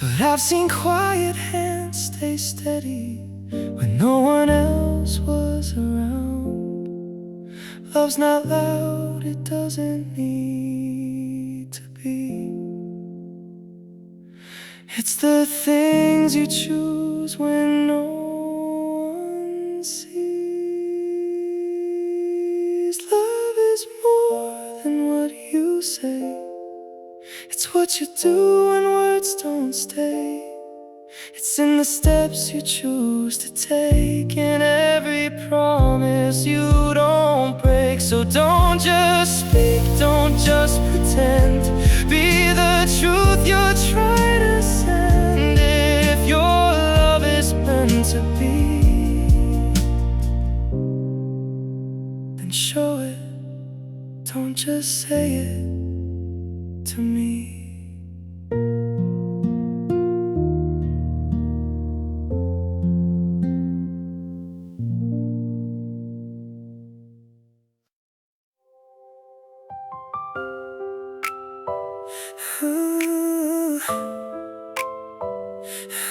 but I've seen quiet hands stay steady when no one else was around. Love's not loud, it doesn't need to be. It's the things you choose when no one sees. Love is more than what you say, it's what you do when words don't stay. It's It's in the steps you choose to take, and every promise you don't break. So don't just speak, don't just pretend. Be the truth you're trying to send. If your love is meant to be, then show it, don't just say it to me. Ooh,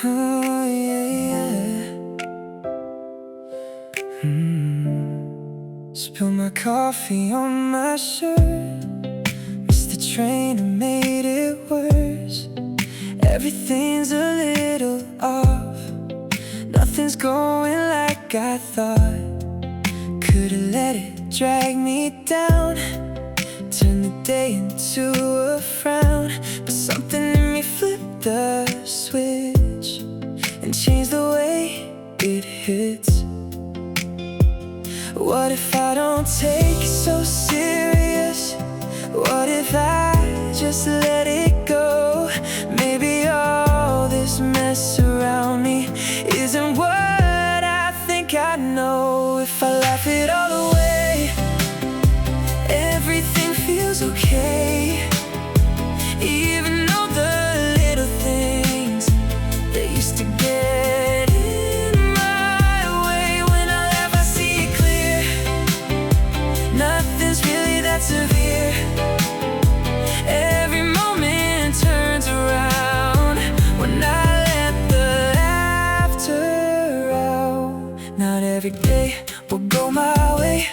oh, yeah. Spilled my coffee on my shirt, missed the train and made it worse. Everything's a little off, nothing's going like I thought. Could've let it drag me down, turn the day into a frown. But something in me flipped the switch and changed the way it hits. What if I don't take it so serious? What if I just let it go? Maybe all this mess around me isn't what I think I know. If I laugh it all away, everything feels okay. Even though the little things that used to get in my way, when I laugh I see it clear. Nothing's really that severe. Every moment turns around when I let the laughter out. Not every day will go my way,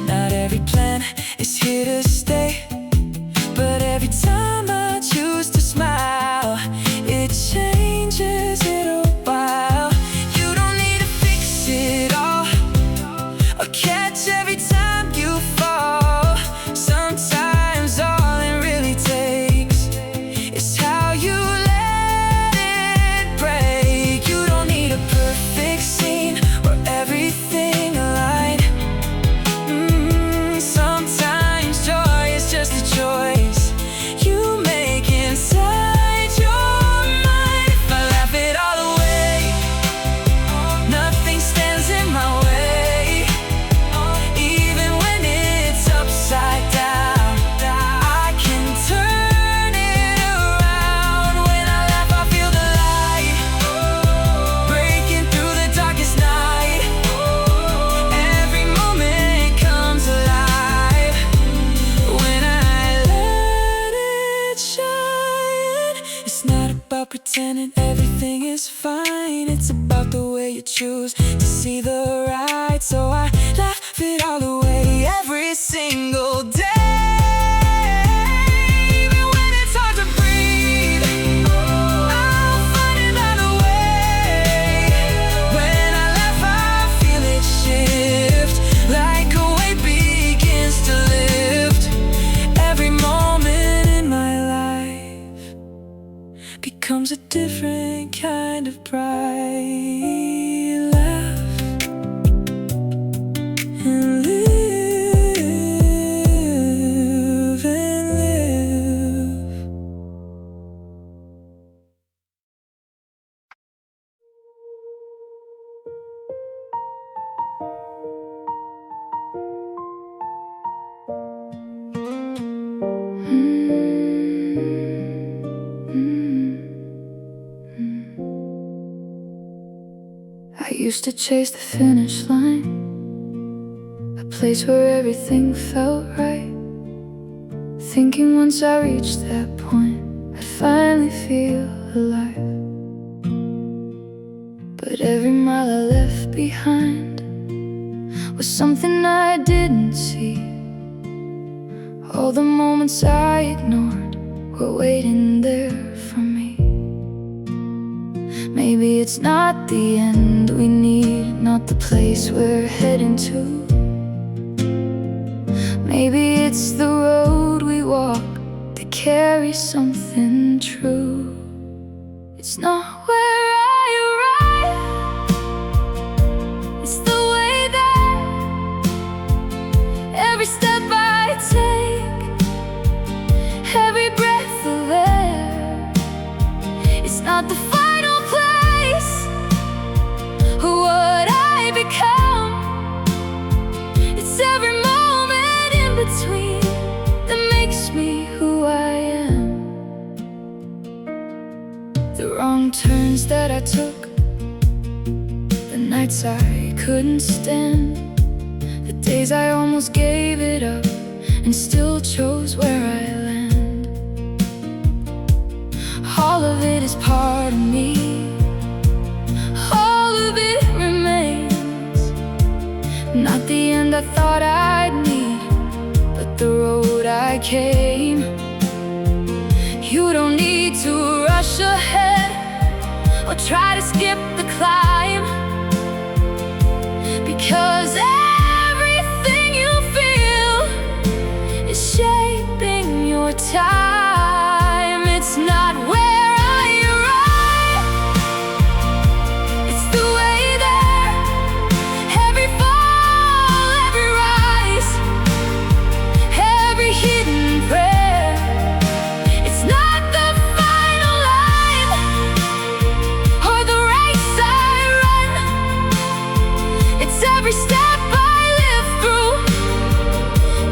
not every plan is here to stay. But every time I choose to smile, it changes it a while. You don't need to fix it all or catch every time you fall. Sometimes all it really takes is how you let it break. You don't need a perfect scene or everything aligned. Sometimes joy is just a choice you make inside your mind. If I laugh it all away, nothing stands in my way. Even when it's upside down, I can turn it around. When I laugh I feel the light breaking through the darkest night. Every moment comes alive when I let it shine. It's not about pretending everything is fine, it's about the way you choose to see the right. So I laugh it all away every single day. Even when it's hard to breathe, I'll find another way. When I laugh I feel it shift, like a weight begins to lift. Every moment in my life becomes a different kind of bright. Laugh and live and live. I used to chase the finish line, a place where everything felt right. Thinking once I reached that point, I'd finally feel alive. But every mile I left behind was something I didn't see. All the moments I ignored were waiting there for me. Maybe it's not the end we need, not the place we're heading to. Maybe it's the road we walk that carries something true. It's not where nights I couldn't stand, the days I almost gave it up and still chose where I land. All of it is part of me, all of it remains. Not the end I thought I'd need, but the road I came. You don't need to rush ahead or try to skip the climb, because everything you feel is shaping your time. It's not where I arrive, it's the way there. Every fall, every rise, every hidden prayer. It's not the final line or the race I run, it's every step I live through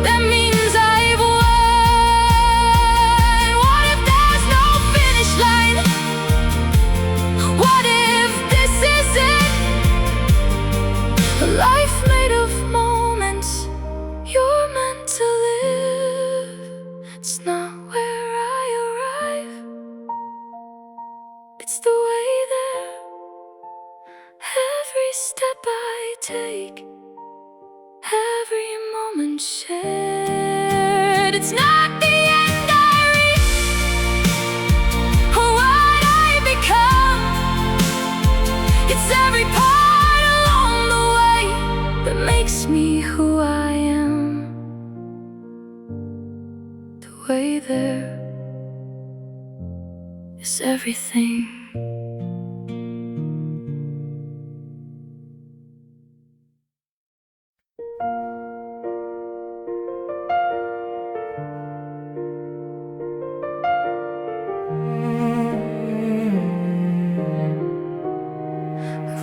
that means I've won. What if there's no finish line? What if this is it? A life made of moments you're meant to live. It's not where I arrive, it's the way there. Every step I take, every moment shared. It's not the end I reach or what I become, it's every part along the way that makes me who I am. The way there is everything.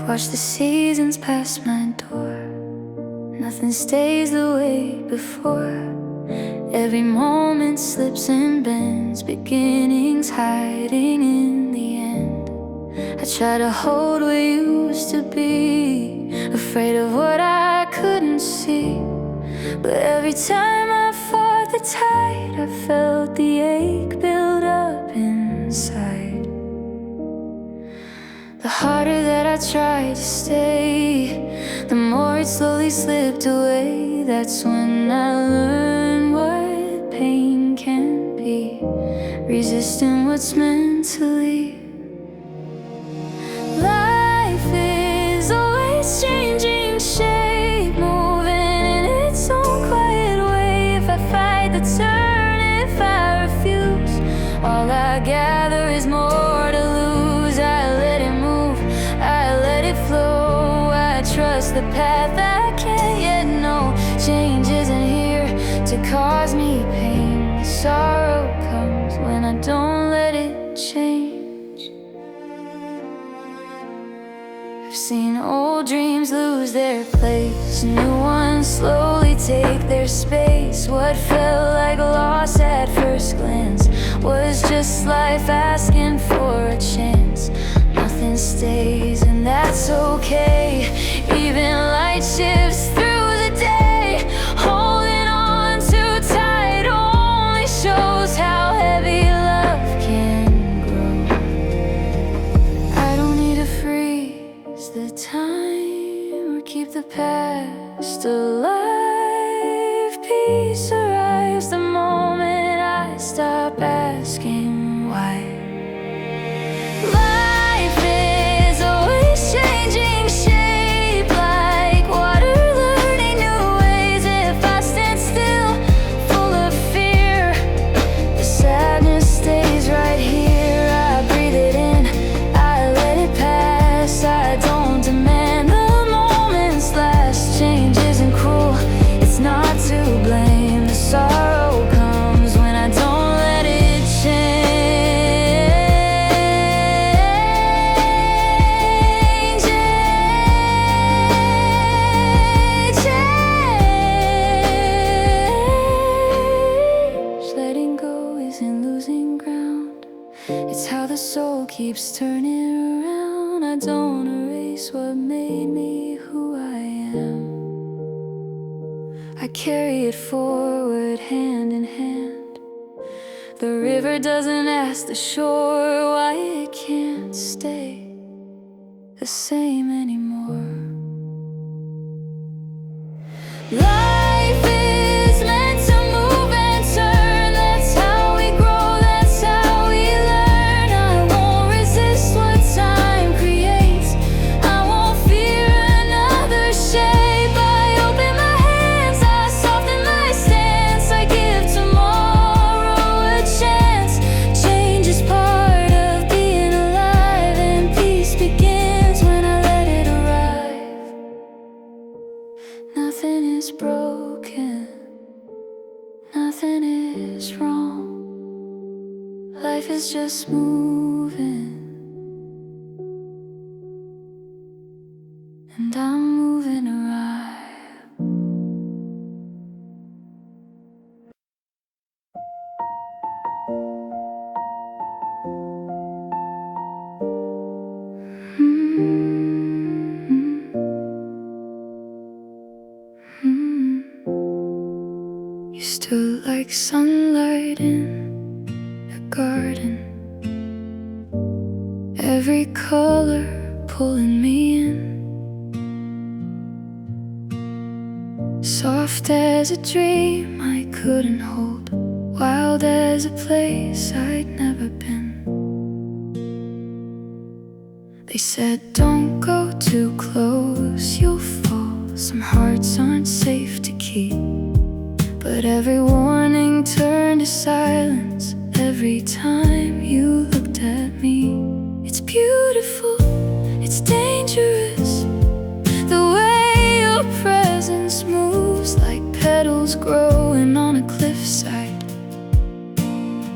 Watch the seasons pass my door, nothing stays the way before. Every moment slips and bends, beginnings hiding in the end. I try to hold what used to be, afraid of what I couldn't see. But every time I fought the tide, I felt the ache build up inside. The harder that I tried to stay, the more it slowly slipped away. That's when I learned what pain can be, resisting what's meant to leave. Life is always changing shape, moving in its own quiet way. If I fight the turn, if I refuse, all I gather is more to lose. I let it move, I let it flow. I trust the path I can't yet know. Change isn't here to cause me pain. Sorrow comes when I don't let it change. I've seen old dreams lose their place, new ones slowly take their space. What felt like loss at first glance was just life asking for a chance. Nothing stays, and that's okay. Even light shifts through the day. Holding on too tight only shows how heavy love can grow. I don't need to freeze the time or keep the past alive. Peace arrives the moment I stop asking why. Life is always changing shape, like water learning new ways. If I stand still, full of fear, the sadness stays right here. I breathe it in, I let it pass. I don't demand the moment's last. Change isn't cruel, it's not to blame. The sorrow comes when I don't let it change. memories what made me who I am. I carry it forward hand in hand. The river doesn't ask the shore why it can't stay the same anymore. Life is meant to move and turn. That's how we grow, that's how we learn. I won't resist what time creates. I won't fear another shape. I open my hands, I soften my stance. I give tomorrow a chance. Change is part of being alive, and peace begins when I let it arrive. Nothing is broken, nothing is wrong. Life is just moving, and I'm moving around. You stood like sunlight in the garden, every color pulling me in, soft as a dream I couldn't hold, wild as a place I'd never been. They said don't go too close, you'll fall. Some hearts aren't safe to keep, but every warning turned to silence every time you looked at me. It's beautiful, it's dangerous, the way your presence moves like petals growing on a cliffside,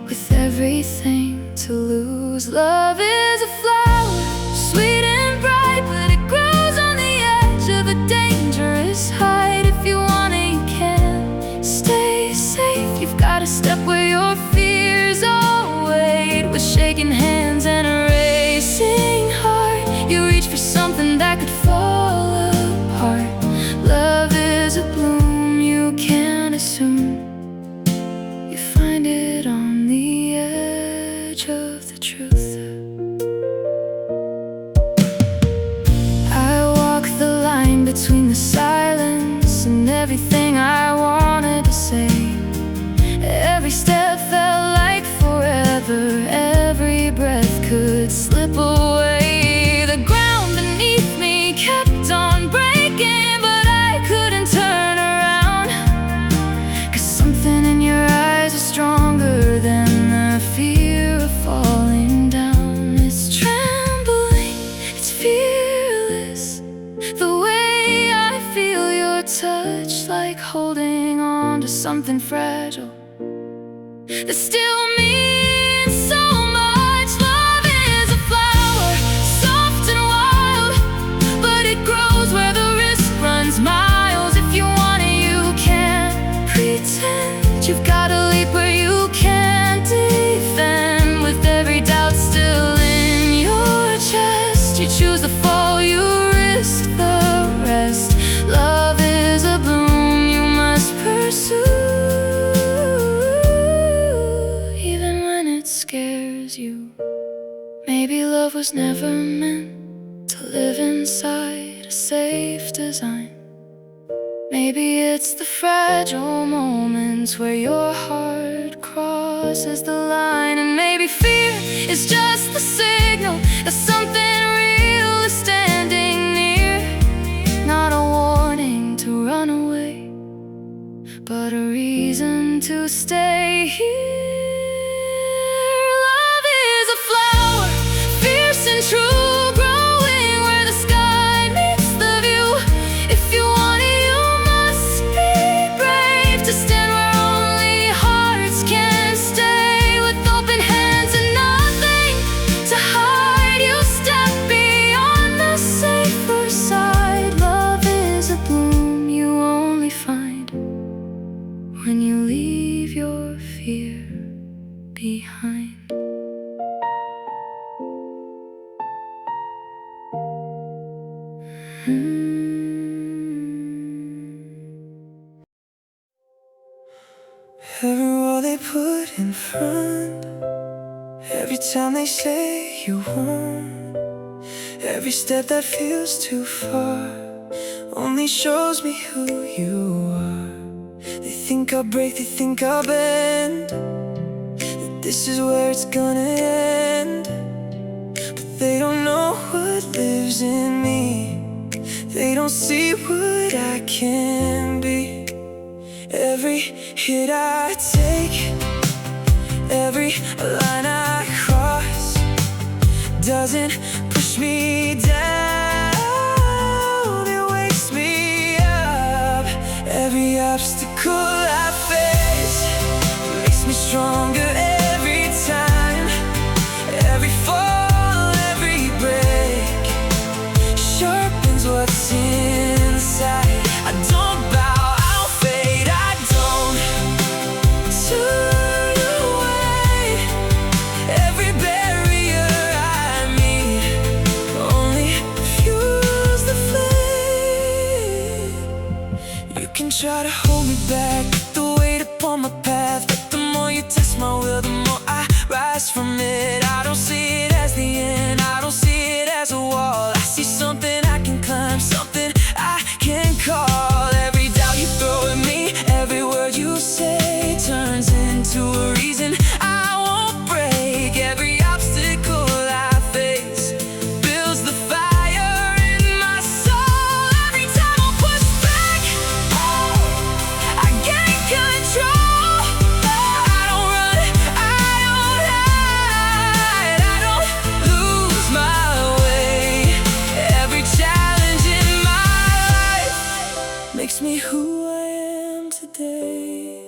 with everything to lose. Love is a flower, sweet and bright, but it grows on the edge of a dangerous height. If you want it, you can stay safe. You've got to step where your fears all wait. With shaking hands and a racing heart, you reach for something that could fall apart. Love is a bloom you can't assume. You find it on the edge of the truth. I walk the line between the silence and everything I wanted to say. Every step felt like forever, every breath could slip away. The ground beneath me kept on breaking, but I couldn't turn around, 'cause something in your eyes is stronger than the fear of falling down. It's trembling, it's fearless, the way I feel your touch, like holding on to something fragile that still means so much. Love is a flower, soft and wild, but it grows where the risk runs miles. If you want it, you can't pretend. You've got to leap where you can't defend. With every doubt still in your chest, you choose the fall, you risk the rest. Love is a bloom you must pursue, even when it scares you. Maybe love was never meant to live inside a safe design. Maybe it's the fragile moments where your heart crosses the line. And maybe fear is just the signal that something real is standing near. Not a warning to run away, but a reason to stay here. Love is a flower, fierce and true, growing where the sky meets the view. If you want it, you must be brave to stand where only hearts can stay. With open hands and nothing to hide, you step beyond the safer side. Love is a bloom you only find when you leave your fear Every wall they put in front, every time they say you won't, every step that feels too far only shows me who you are. They think I'll break, they think I'll bend, that this is where it's gonna end. But they don't know what lives in me, they don't see what I can be. Every hit I take, every line I cross doesn't push me down, it wakes me up. Every obstacle I face makes me stronger every time. Every fall, every break sharpens what's inside. I don't bow, try to hold me back, put the weight upon my path, but the more you test my will, the more I rise from it. I don't see it as the end, I don't see it as a wall. I see something I can climb, something I can call. Every doubt you throw at me, every word you say turns into a reason I won't break. Every obstacle I face builds the fire in my soul. Every time I push back, I gain control. I don't run, I don't hide, I don't lose my way. Every challenge in my life makes me who I am today.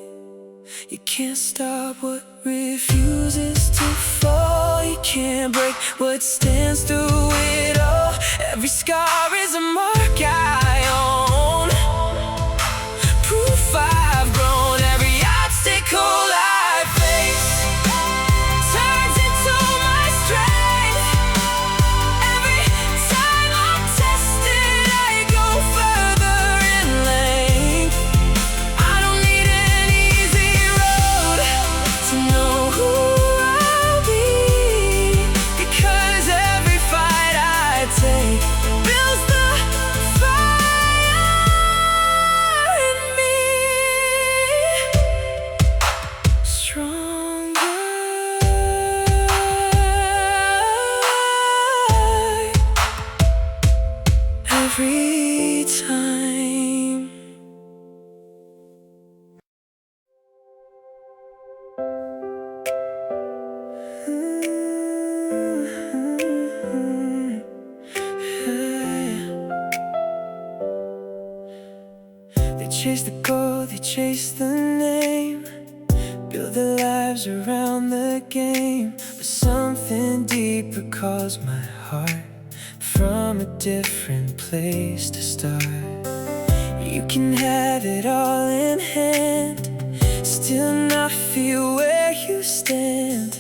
You can't stop what refuses to fall, you can't break what stands through it all. Every scar is a mark I own, proof I've grown. Every obstacle I face turns into my strength. Every time I'm tested, I go further in length. I don't need an easy road to know who I'll be, because every fight I take builds the fire in me. Stronger every time. They chase the goal, they chase the name, build their lives around the game. But something deeper calls my heart from a different place to start. You can have it all in hand, still not feel where you stand.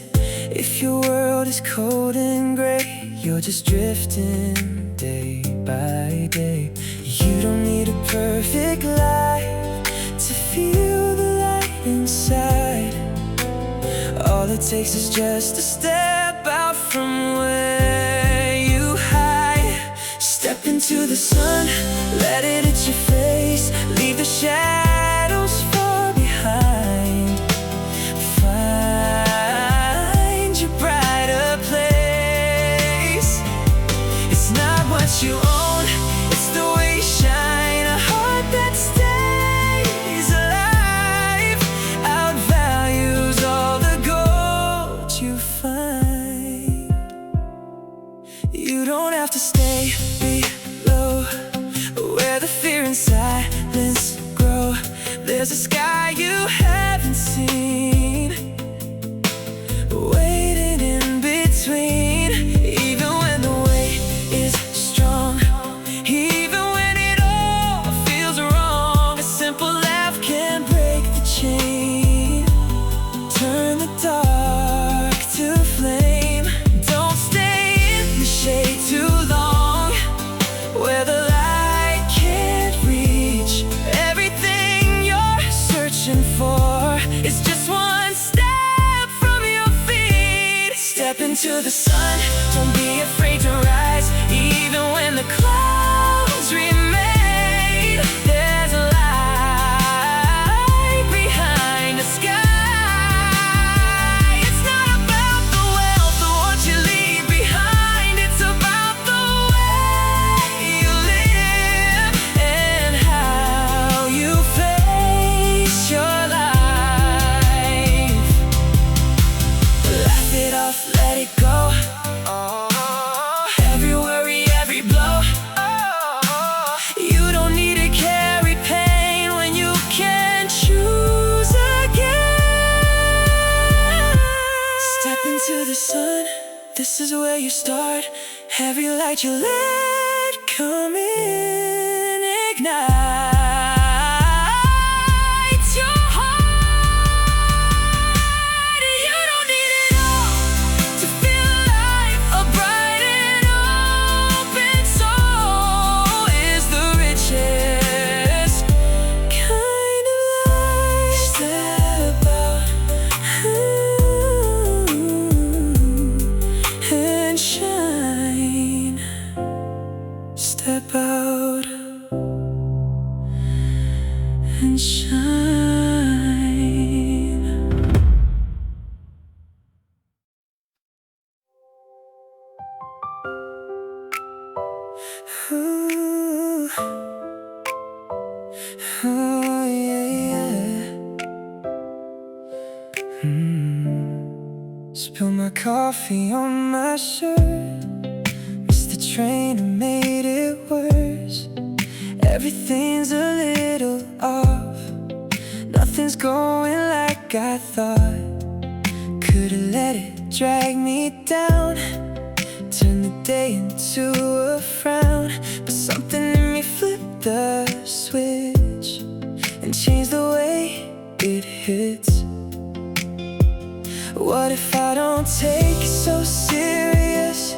If your world is cold and gray, you're just drifting day by day. You don't need a perfect life to feel the light inside. All it takes is just a step out from where you hide. Step into the sun, let it hit your face, leave the shadows far behind. Find your brighter place. It's not what you own, it's the way you shine. A heart that stays alive outvalues all the gold you find. You don't have to stay below where the fear and silence grow. There's a sky you haven't seen, waiting in between. Even when the weight is strong, even when it all feels wrong, a simple laugh can break the chain, turn the dark to flame. Don't stay in the shade too long, where the into the sun. Don't be afraid to rise, even when the clouds remain. There's a light behind the sky. It's not about the wealth or what you leave behind. It's about the way you live and how you face your life. Laugh it off, let it go. Every worry, every blow. You don't need to carry pain when you can choose again. Step into the sun, this is where you start. Every light you let come in ignites your heart. You don't need it all to feel alive. A bright and open soul is the richest kind of life. Step out and shine. Step out and shine. Ooh. Oh, yeah. Spill my coffee on my shirt. Missed the train and made it worse. Everything's a little off. Nothing's going like I thought. Could've let it drag me down, turn the day into a frown. But something in me flipped the switch and changed the way it hits. What if I don't take it so serious?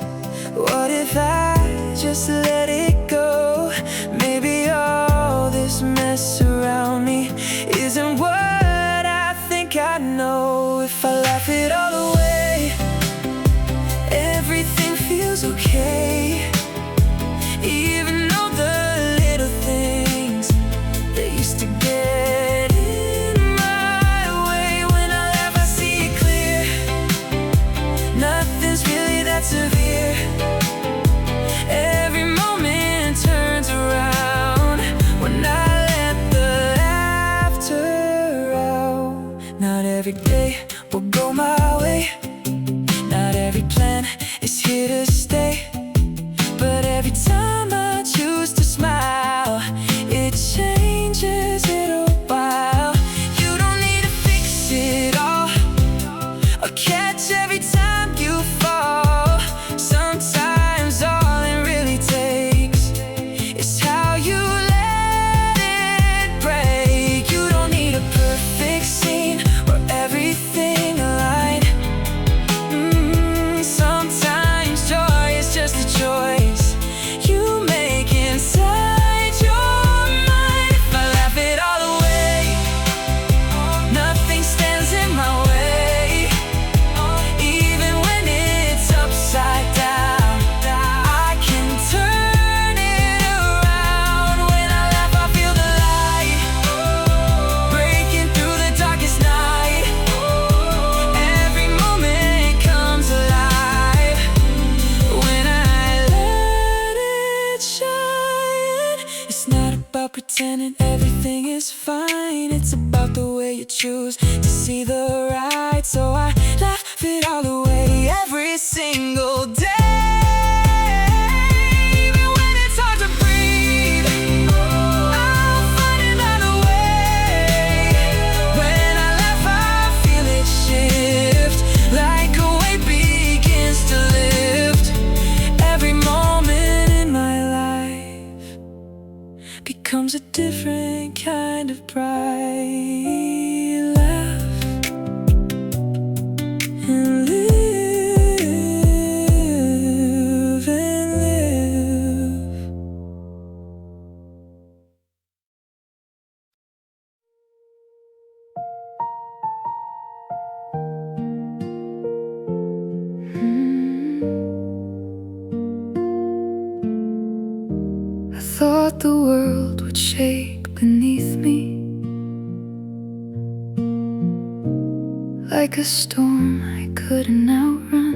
What if I just let it go? Maybe all this mess around me isn't what I think I know. If I laugh it all away, everything feels okay. Even though the little things that used to get in my way. When I laugh I see it clear, nothing's really that severe. Every moment turns around when I let the laughter out. Not every day will go my way, not every plan is here to stay. But every time I choose to smile, it changes it a while. You don't need to fix it all or catch every time you fall. Sometimes all it really takes is how you let it break. You don't need a perfect scene or everything aligned. Sometimes joy is just a choice you make inside your mind. If I laugh it all away, nothing stands in my way. Even when it's upside down, I can turn it around. When I laugh I feel the light breaking through the darkest night. Every moment comes alive when I let it shine. It's not about pretending everything is fine. It's about the way you choose to see the right. So I laugh it all away every single day. Even when it's hard to breathe, I'll find another way. When I laugh I feel it shift, like a weight begins to lift. Every moment in my life becomes a different kind of bright. Laugh and live and live. thought the world would shake beneath me, like a storm I couldn't outrun.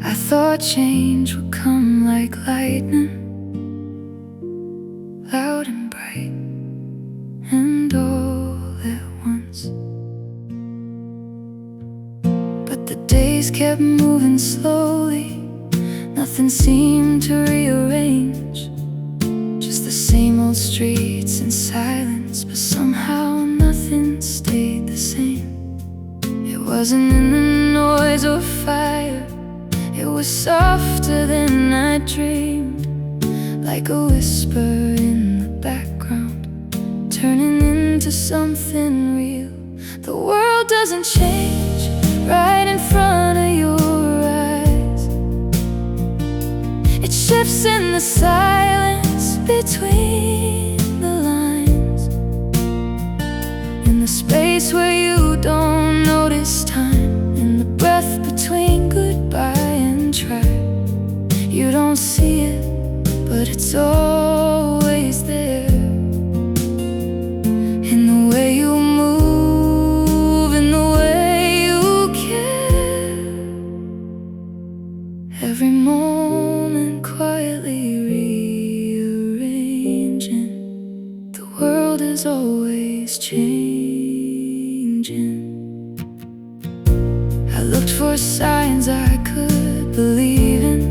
I thought change would come like lightning, loud and bright, and all at once. But the days kept moving slowly, nothing seemed to rearrange, just the same old streets and silence, but somehow nothing stayed the same. It wasn't in the noise or fire, it was softer than I dreamed, like a whisper in the background, turning into something real. The world doesn't change right in front of your eyes, it shifts in the silence between the lines, in the space where you don't notice time, in the breath between goodbye and try. You don't see it, but it's always there, in the way you move, in the way you care. Every moment quietly rearranging, the world is always changing. I looked for signs I could believe in,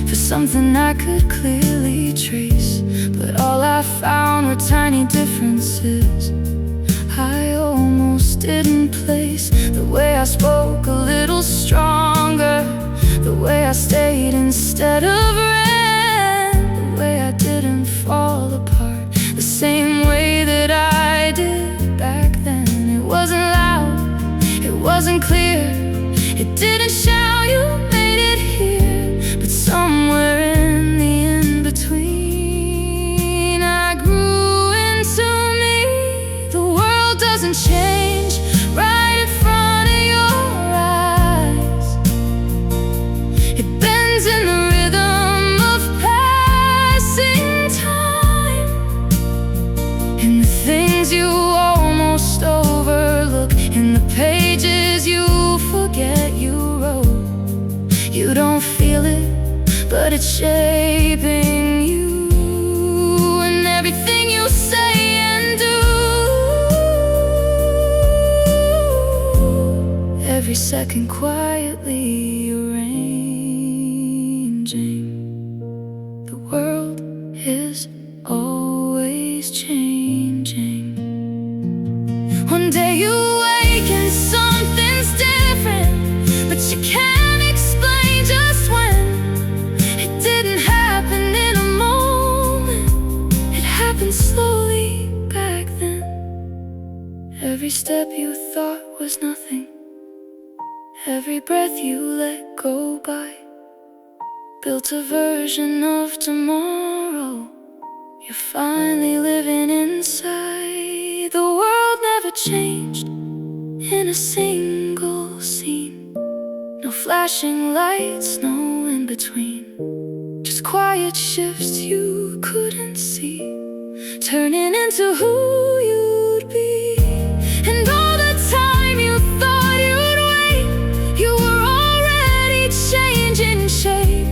for something I could clearly trace, but all I found were tiny differences I almost didn't place. The way I spoke a little stronger, the way I stayed instead of ran, the way I didn't fall apart the same way that I did back then. It wasn't loud, it wasn't clear, it didn't shout you made it here, but somewhere in the in-between I grew into me. The world doesn't change right in front of your eyes, it bends in the rhythm of passing time, in the things you almost overlook, in the pages you forget you wrote. You don't feel it, but it's shaping you, and everything you say and do. Every second quietly arranging, the world is always changing. One day you wake and something's different, but you can't explain just when. It didn't happen in a moment, it happened slowly back then. Every step you thought was nothing, every breath you let go by, built a version of tomorrow you're finally living inside. The world never changed in a single scene, no flashing lights, no in-between, just quiet shifts you couldn't see, turning into who you'd be. And all the time you thought you'd wait, you were already changing shape,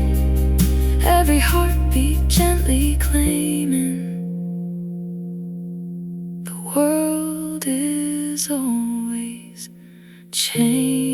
every heartbeat gently claiming the world is always changing.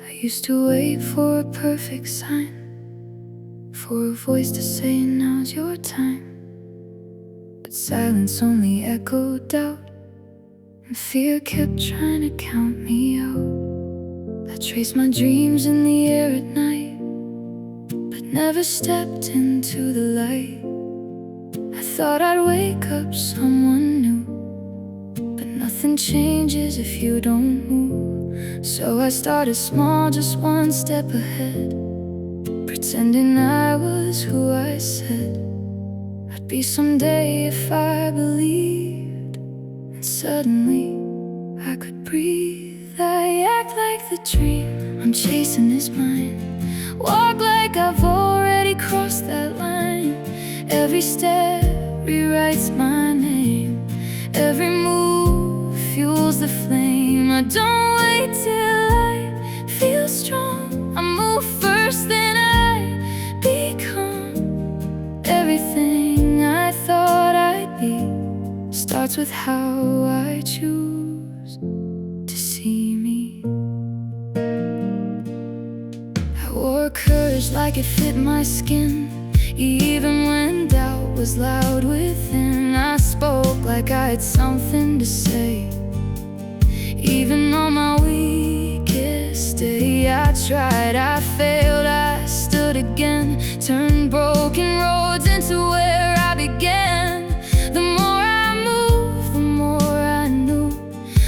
I used to wait for a perfect sign, for a voice to say now's your time, but silence only echoed doubt, and fear kept trying to count me out. I traced my dreams in the air at night, but never stepped into the light. I thought I'd wake up someone new, but nothing changes if you don't move. So I started small, just one step ahead, pretending I was who I said I'd be someday if I believed. And suddenly I could breathe. I act like the dream I'm chasing is mine, walk like I've already crossed that line. Every step rewrites my name, every move fuels the flame. I don't wait till I feel strong, I move first, then I become. Everything I thought I'd be starts with how I choose to see me. I wore courage like it fit my skin, even when doubt was loud within. I spoke like I had something to say, even on my weakest day. I tried, I failed, I stood again, turned broken roads into where I began. The more I moved, the more I knew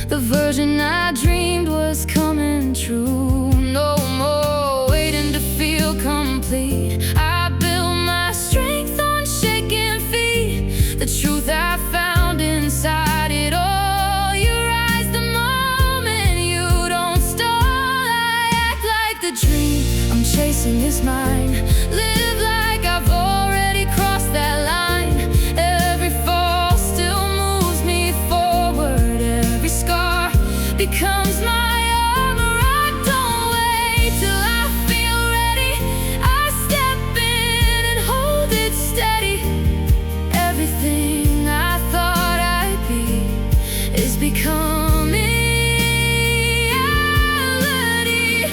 the version I dreamed was coming true. No more waiting to feel complete, I built my strength on shaking feet. The truth I found inside it all, you rise the moment you don't stall. I act like the dream I'm chasing is mine, live like I've already crossed that line. Every fall still moves me forward, every scar becomes my armor. I don't wait till I feel ready, I step in and hold it steady. Everything I thought I'd be is becoming reality.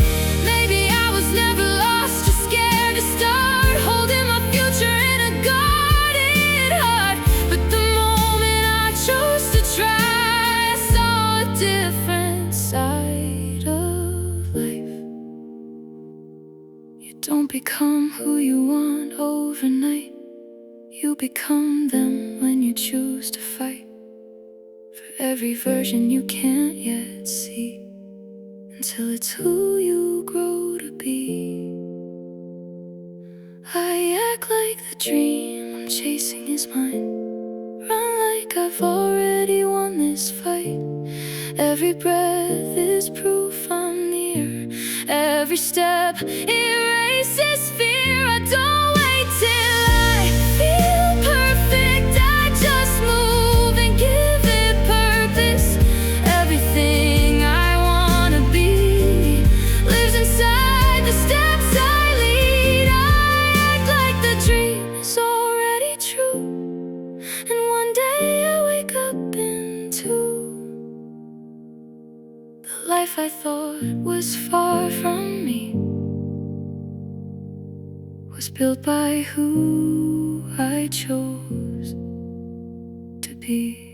Maybe I was never lost, just scared to start, holding my future in a guarded heart. But the moment I chose to try, I saw a different side of life. You don't become who you want overnight, you become them when you choose to fight for every version you can't yet see, until it's who you grow to be. I act like the dream I'm chasing is mine, run like I've already won this fight. Every breath is proof I'm near, every step erases fear. I don't wait till I feel perfect, I just move and give it purpose. Everything I wanna be lives inside the steps I lead. I act like the dream is already true, and one day I wake up into the life I thought was far from me, was built by who I chose to be.